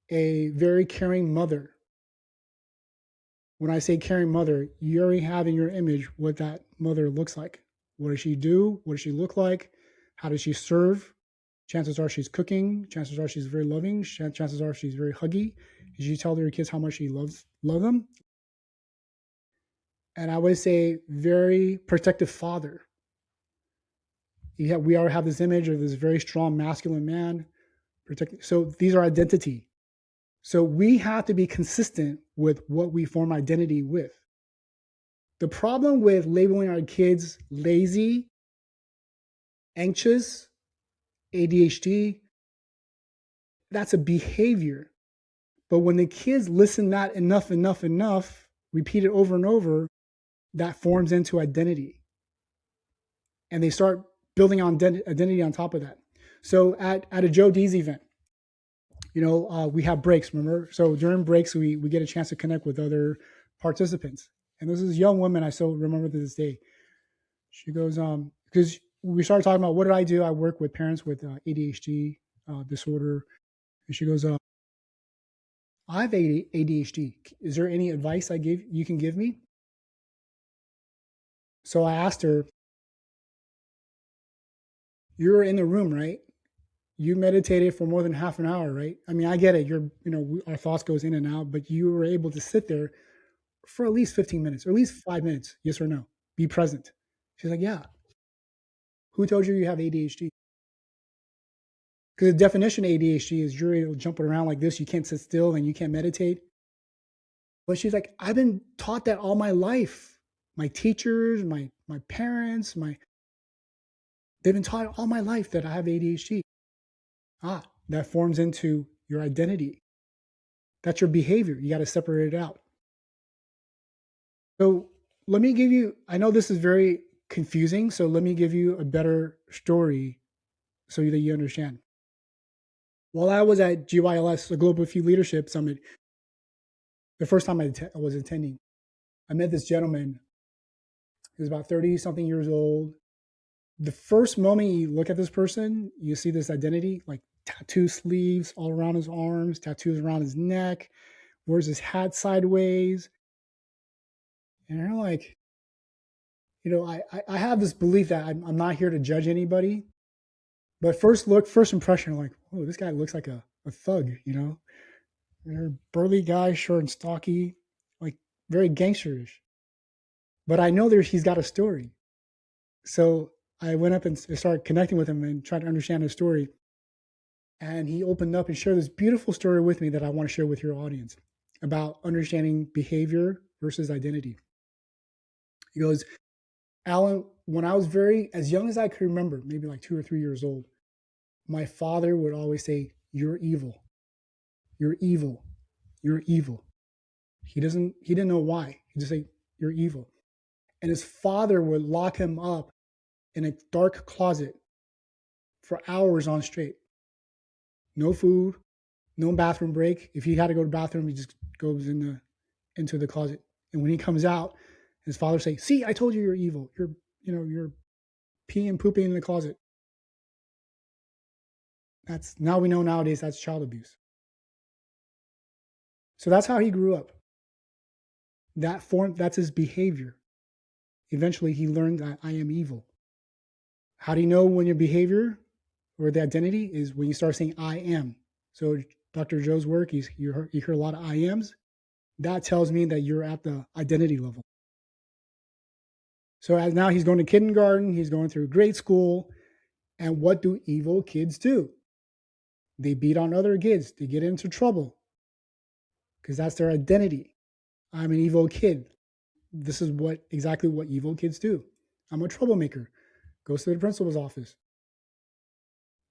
a very caring mother, when I say caring mother, you already have in your image what that mother looks like. What does she do? What does she look like? How does she serve? Chances are she's cooking. Chances are she's very loving. Chances are she's very huggy. Did you tell your kids how much she love them? And I would say very protective father. We already have this image of this very strong masculine man. So these are identity. So we have to be consistent with what we form identity with. The problem with labeling our kids lazy, anxious, ADHD, that's a behavior. But when the kids listen that enough, repeat it over and over, that forms into identity. And they start building on identity on top of that. So at a Joe D's event, we have breaks, remember? So during breaks, we get a chance to connect with other participants. And this is a young woman I still remember to this day. She goes, because we started talking about what did I do? I work with parents with ADHD disorder. And she goes, I have ADHD. Is there any advice you can give me? So I asked her, you're in the room, right? You meditated for more than half an hour, right? I mean, I get it. Our thoughts goes in and out, but you were able to sit there for at least 15 minutes, or at least 5 minutes. Yes or no? Be present. She's like, yeah. Who told you have ADHD? Because the definition of ADHD is you're jumping around like this. You can't sit still and you can't meditate. But she's like, I've been taught that all my life. My teachers, my parents, they've been taught all my life that I have ADHD. That forms into your identity. That's your behavior. You got to separate it out. So let me give you, I know this is very confusing. So let me give you a better story so that you understand. While I was at GYLS, the Global Youth Leadership Summit, the first time I was attending, I met this gentleman. He was about 30 something years old. The first moment you look at this person, you see this identity, like tattoo sleeves all around his arms, tattoos around his neck, wears his hat sideways. And you're like, I have this belief that I'm not here to judge anybody. But first impression, like, oh, this guy looks like a thug, You're a burly guy, short and stocky, like very gangsterish. But I know he's got a story. So I went up and started connecting with him and tried to understand his story. And he opened up and shared this beautiful story with me that I want to share with your audience about understanding behavior versus identity. He goes, Alan, when I was as young as I could remember, maybe like 2 or 3 years old, my father would always say, "You're evil. You're evil. You're evil." He didn't know why. He'd just say, "You're evil." And his father would lock him up in a dark closet for hours on straight. No food, no bathroom break. If he had to go to the bathroom, he just goes into the closet. And when he comes out, his father say, "See, I told you you're evil. You're peeing and pooping in the closet." That's now we know nowadays that's child abuse. So that's how he grew up. That's his behavior. Eventually he learned that I am evil. How do you know when your behavior or the identity is when you start saying I am? So Dr. Joe's work, you hear a lot of I ams. That tells me that you're at the identity level. So as now he's going to kindergarten, he's going through grade school, and what do evil kids do? They beat on other kids. They get into trouble because that's their identity. I'm an evil kid. This is exactly what evil kids do. I'm a troublemaker. Goes to the principal's office.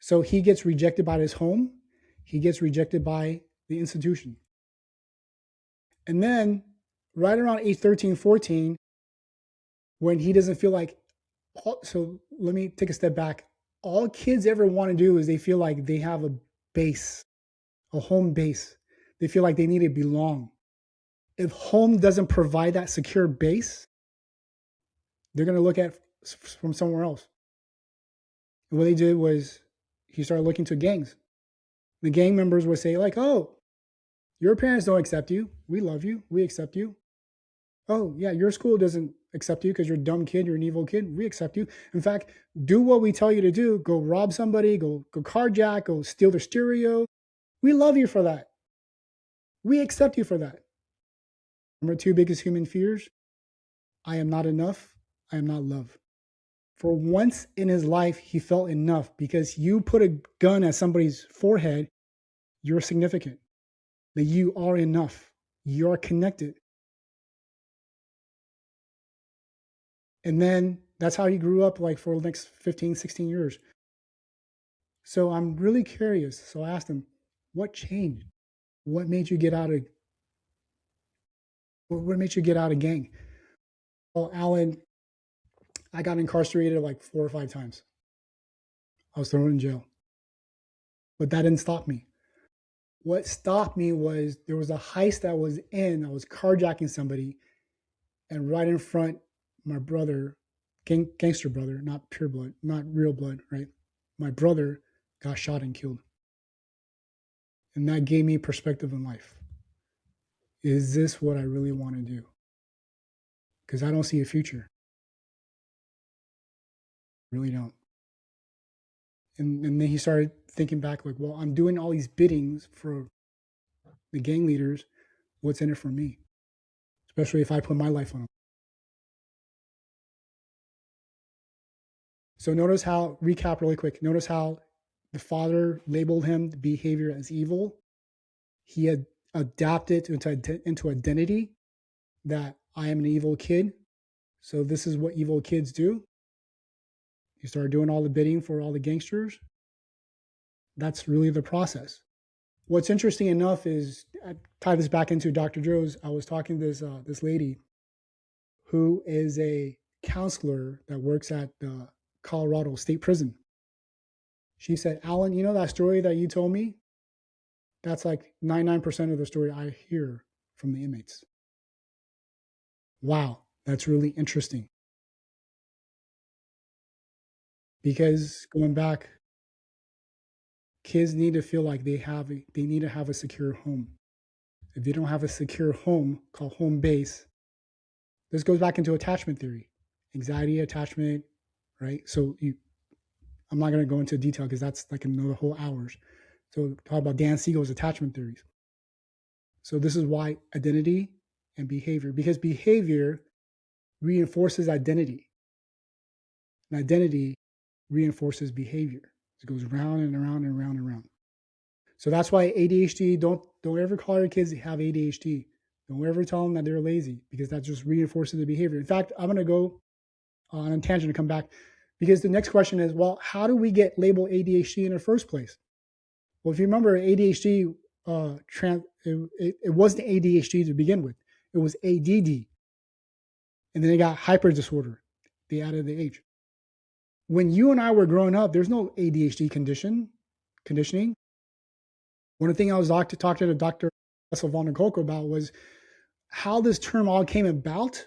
So he gets rejected by his home. He gets rejected by the institution. And then right around age 13, 14, when he doesn't feel like, so let me take a step back. All kids ever want to do is they feel like they have a base, a home base. They feel like they need to belong. If home doesn't provide that secure base, they're going to look at from somewhere else. And what they did was he started looking to gangs. The gang members would say like, oh, your parents don't accept you. We love you. We accept you. Oh, yeah, your school doesn't accept you because you're a dumb kid. You're an evil kid. We accept you. In fact, do what we tell you to do. Go rob somebody. Go carjack. Go steal their stereo. We love you for that. We accept you for that. Number two biggest human fears: I am not enough. I am not loved. For once in his life, he felt enough because you put a gun at somebody's forehead, you're significant. That you are enough. You're connected. And then that's how he grew up like for the next 15, 16 years. So I'm really curious. So I asked him, what changed? What made you get out of gang? Well, Allan, I got incarcerated like 4 or 5 times. I was thrown in jail. But that didn't stop me. What stopped me was there was a heist that was I was carjacking somebody, and right in front, my brother, gangster brother, not pure blood, not real blood, right? My brother got shot and killed. And that gave me perspective in life. Is this what I really want to do? Because I don't see a future. Really don't. And then he started thinking back, like, well, I'm doing all these biddings for the gang leaders. What's in it for me? Especially if I put my life on them. So notice how, recap really quick, notice how the father labeled him, the behavior, as evil. He had adapted into identity that I am an evil kid. So this is what evil kids do. He started doing all the bidding for all the gangsters. That's really the process. What's interesting enough is, I tie this back into Dr. Joe's. I was talking to this lady who is a counselor that works at the Colorado State Prison. She said, Allan, you know that story that you told me? That's like 99% of the story I hear from the inmates. Wow, that's really interesting. Because going back, kids need to feel like they need to have a secure home. If they don't have a secure home called home base, this goes back into attachment theory, anxiety, attachment, right? So I'm not going to go into detail because that's like another whole hours. So talk about Dan Siegel's attachment theories. So this is why identity and behavior, because behavior reinforces identity, and identity reinforces behavior. It goes round and around and around and around. So that's why ADHD, don't ever call your kids have ADHD. Don't ever tell them that they're lazy, because that just reinforces the behavior. In fact, I'm going to go on a tangent to come back, because the next question is, well, how do we get labeled ADHD in the first place? Well, if you remember, ADHD, it wasn't ADHD to begin with. It was ADD. And then they got hyper disorder. They added the H. When you and I were growing up, there's no ADHD conditioning. One of the things I was talking to Dr. Sylvana Coco about was how this term all came about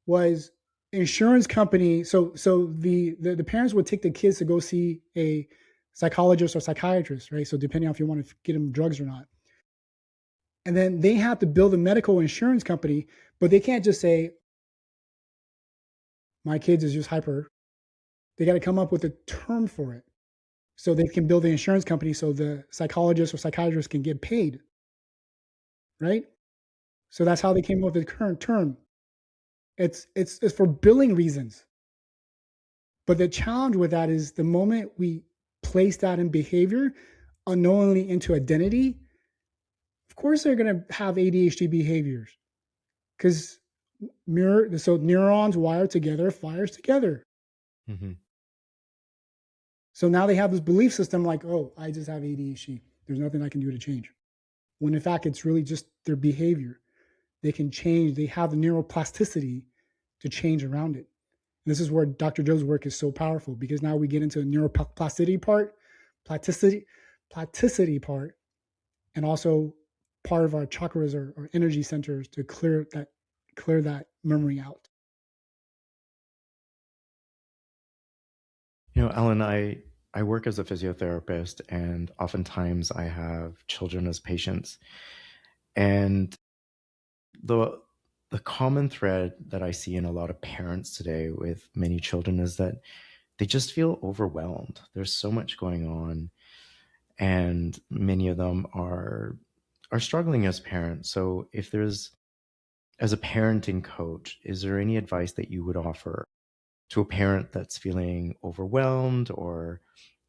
was insurance company. So the parents would take the kids to go see a psychologist or psychiatrist, right? So depending on if you want to get them drugs or not. And then they have to build a medical insurance company, but they can't just say, my kids is just hyper. They got to come up with a term for it so they can build the insurance company so the psychologist or psychiatrist can get paid, right? So that's how they came up with the current term. It's for billing reasons. But the challenge with that is the moment we place that in behavior unknowingly into identity, of course they're going to have ADHD behaviors, because So neurons wired together fires together. Hmm. So now they have this belief system like, oh, I just have ADHD. There's nothing I can do to change. When in fact, it's really just their behavior. They can change. They have the neuroplasticity to change around it. And this is where Dr. Joe's work is so powerful because now we get into the neuroplasticity part, plasticity, plasticity part, and also part of our chakras or energy centers to clear that memory out. Ellen, I work as a physiotherapist, and oftentimes I have children as patients. And the the common thread that I see in a lot of parents today with many children is that they just feel overwhelmed. There's so much going on, and many of them are struggling as parents. So if there's as a parenting coach, is there any advice that you would offer to a parent that's feeling overwhelmed or,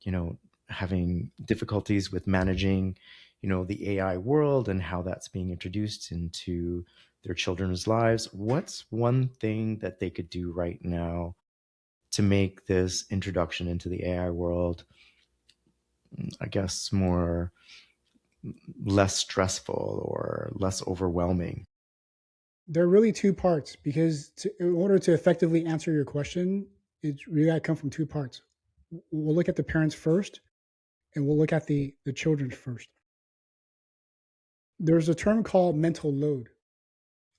you know, having difficulties with managing, the AI world and how that's being introduced into their children's lives? What's one thing that they could do right now to make this introduction into the AI world, I guess, more less stressful or less overwhelming? There are really two parts because in order to effectively answer your question, it's really got to come from two parts. We'll look at the parents first, and we'll look at the children first. There's a term called mental load.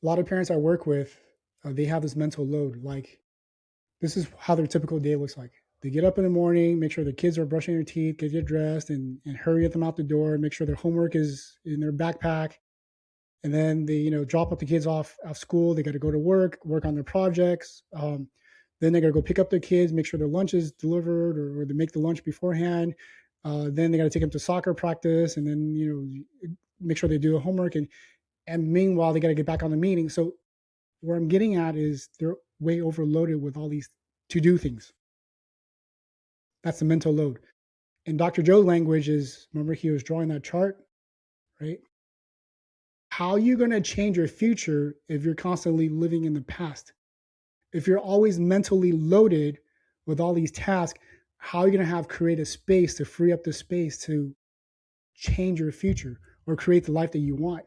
A lot of parents I work with, they have this mental load. Like this is how their typical day looks like. They get up in the morning, make sure the kids are brushing their teeth, get dressed, and hurry them out the door. Make sure their homework is in their backpack, and then they drop up the kids off school. They got to go to work on their projects. Then they got to go pick up their kids, make sure their lunch is delivered, or they make the lunch beforehand. Then they got to take them to soccer practice, and then make sure they do the homework, and meanwhile they got to get back on the meeting. So where I'm getting at is they're way overloaded with all these to do things. That's the mental load. And Dr. Joe's language is, remember he was drawing that chart, right? How are you going to change your future if you're constantly living in the past? If you're always mentally loaded with all these tasks, how are you going to have create a space to free up the space to change your future or create the life that you want?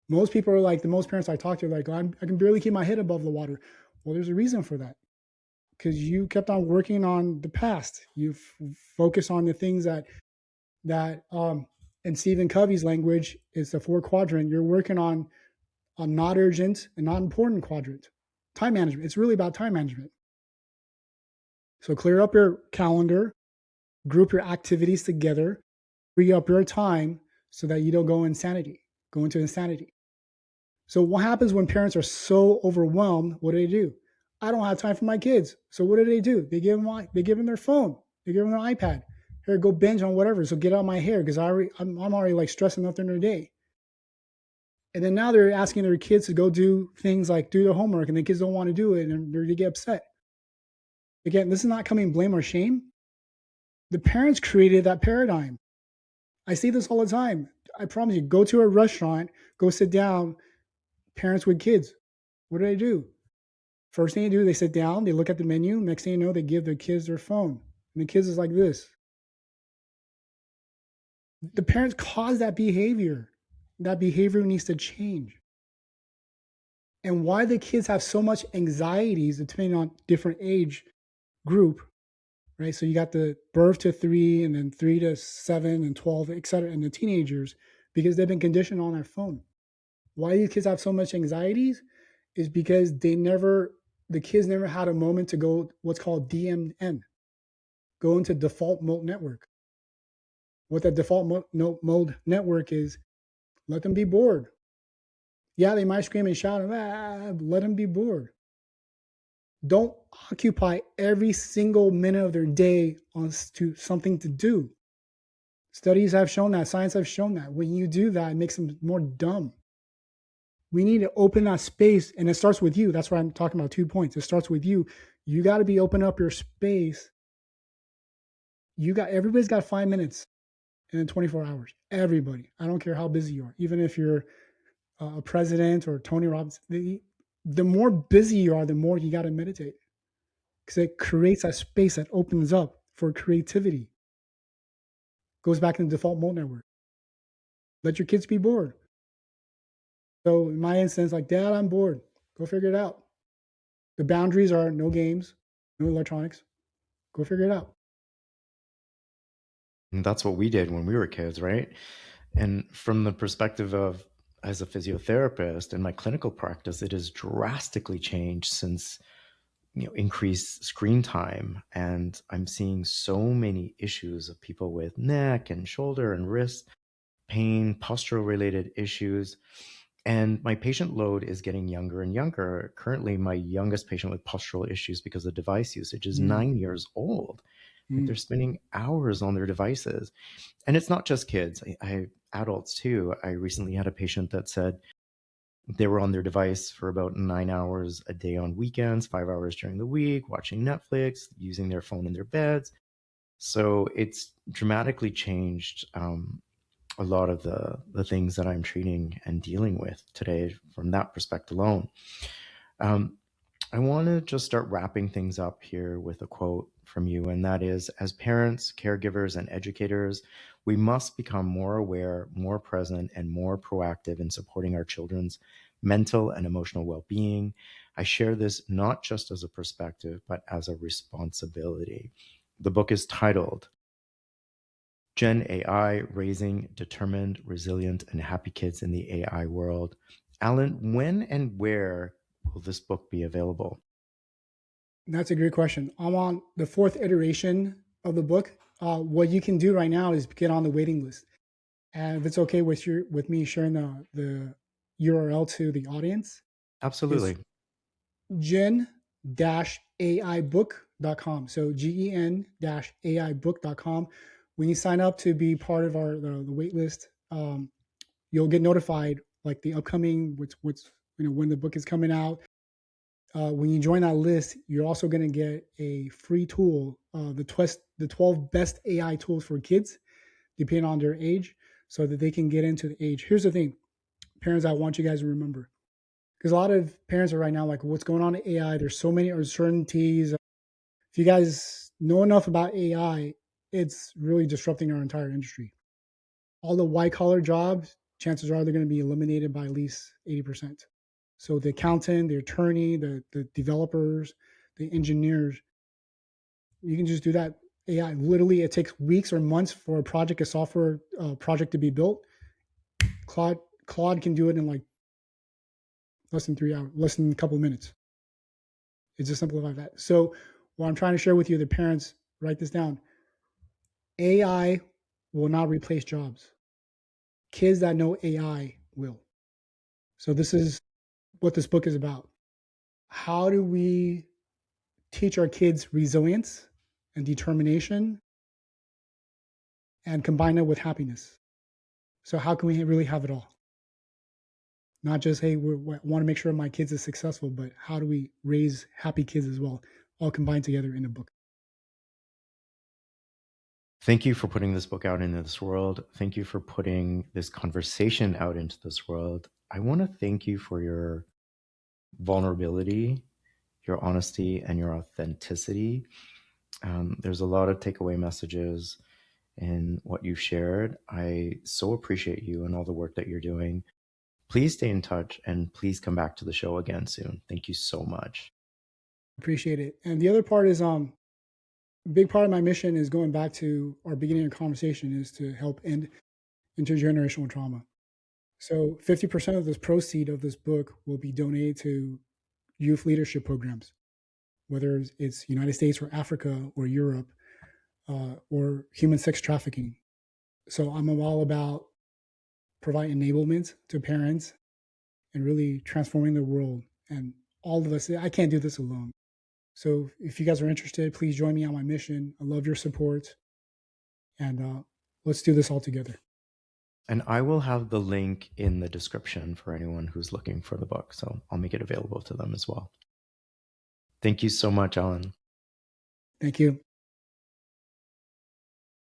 Most people are like, the most parents I talk to are like, I can barely keep my head above the water. Well, there's a reason for that because you kept on working on the past. You focus on the things that in Stephen Covey's language is the four quadrant. You're working on a not urgent and not important quadrant. Time management. It's really about time management. So clear up your calendar, group your activities together, free up your time so that you don't go into insanity. So what happens when parents are so overwhelmed? What do? I don't have time for my kids. So what do? They give them their phone. They give them their iPad. Here, go binge on whatever. So get out my hair because I'm already like stressing out during the day. And then now they're asking their kids to go do things like do the homework, and the kids don't want to do it, and they get upset. Again, this is not coming blame or shame. The parents created that paradigm. I see this all the time. I promise you, go to a restaurant, go sit down, parents with kids. What do? First thing they do, they sit down, they look at the menu. Next thing you know, they give their kids their phone. And the kids is like this. The parents cause that behavior. That behavior needs to change. And why the kids have so much anxieties depending on different age group, right? So you got the birth to 3 and then 3 to 7 and 12, et cetera, and the teenagers, because they've been conditioned on their phone. Why these kids have so much anxieties is because the kids never had a moment to go what's called DMN, go into default mode network. What that default mode network is, let them be bored. Yeah, they might scream and shout, let them be bored. Don't occupy every single minute of their day on to something to do. Studies have shown that, science has shown that. When you do that, it makes them more dumb. We need to open that space, and it starts with you. That's why I'm talking about 2 points. It starts with you. You got to be open up your space. Everybody's got 5 minutes and then 24 hours. Everybody. I don't care how busy you are. Even if you're a president or Tony Robbins, The more busy you are, the more you got to meditate because it creates that space that opens up for creativity. Goes back in the default mode network. Let your kids be bored. So in my instance, like, Dad, I'm bored. Go figure it out. The boundaries are no games, no electronics. Go figure it out. And that's what we did when we were kids, right? And from the perspective of as a physiotherapist in my clinical practice, it has drastically changed since increased screen time. And I'm seeing so many issues of people with neck and shoulder and wrist pain, postural related issues. And my patient load is getting younger and younger. Currently, my youngest patient with postural issues because of device usage is Mm, 9 years old. Like they're mm, spending hours on their devices. And it's not just kids, adults too. I recently had a patient that said they were on their device for about 9 hours a day on weekends, 5 hours during the week, watching Netflix, using their phone in their beds. So it's dramatically changed a lot of the things that I'm treating and dealing with today from that perspective alone. Um, I want to just start wrapping things up here with a quote from you, and that is: as parents, caregivers, and educators, we must become more aware, more present, and more proactive in supporting our children's mental and emotional well being. I share this not just as a perspective, but as a responsibility. The book is titled Gen AI: Raising Determined, Resilient, and Happy Kids in the AI World. Allan, when and where will this book be available? that's a great question. I'm on the fourth iteration of the book. What you can do right now is get on the waiting list. And if it's okay with me sharing the URL to the audience, it's Absolutely. gen-aibook.com. So gen-aibook.com. When you sign up to be part of the wait list, you'll get notified like the upcoming what's when the book is coming out. When you join that list, you're also going to get a free tool, the 12 best AI tools for kids, depending on their age, so that they can get into the age. Here's the thing, parents, I want you guys to remember, because a lot of parents are right now like, what's going on in AI? There's so many uncertainties. If you guys know enough about AI, it's really disrupting our entire industry. All the white collar jobs, chances are they're going to be eliminated by at least 80%. So the accountant, the attorney, the developers, the engineers, you can just do that. AI literally, it takes weeks or months for a software project to be built. Claude Claude can do it in like less than 3 hours, less than a couple of minutes. It's just simple like that. So what I'm trying to share with you, the parents, write this down. AI will not replace jobs. Kids that know AI will. So this is what this book is about. How do we teach our kids resilience and determination and combine it with happiness? So how can we really have it all? Not just, hey, we want to make sure my kids are successful, but how do we raise happy kids as well, all combined together in a book? Thank you for putting this book out into this world. Thank you for putting this conversation out into this world. I want to thank you for your vulnerability, your honesty, and your authenticity. There's a lot of takeaway messages in what you've shared. I so appreciate you and all the work that you're doing. Please stay in touch and please come back to the show again soon. Thank you so much. Appreciate it. And the other part is a big part of my mission is going back to our beginning of conversation is to help end intergenerational trauma. So 50% of this proceed of this book will be donated to youth leadership programs, whether it's United States or Africa or Europe or human sex trafficking. So I'm all about providing enablement to parents and really transforming the world. And all of us, I can't do this alone. So if you guys are interested, please join me on my mission. I love your support, and let's do this all together. And I will have the link in the description for anyone who's looking for the book. So I'll make it available to them as well. Thank you so much, Allan. Thank you.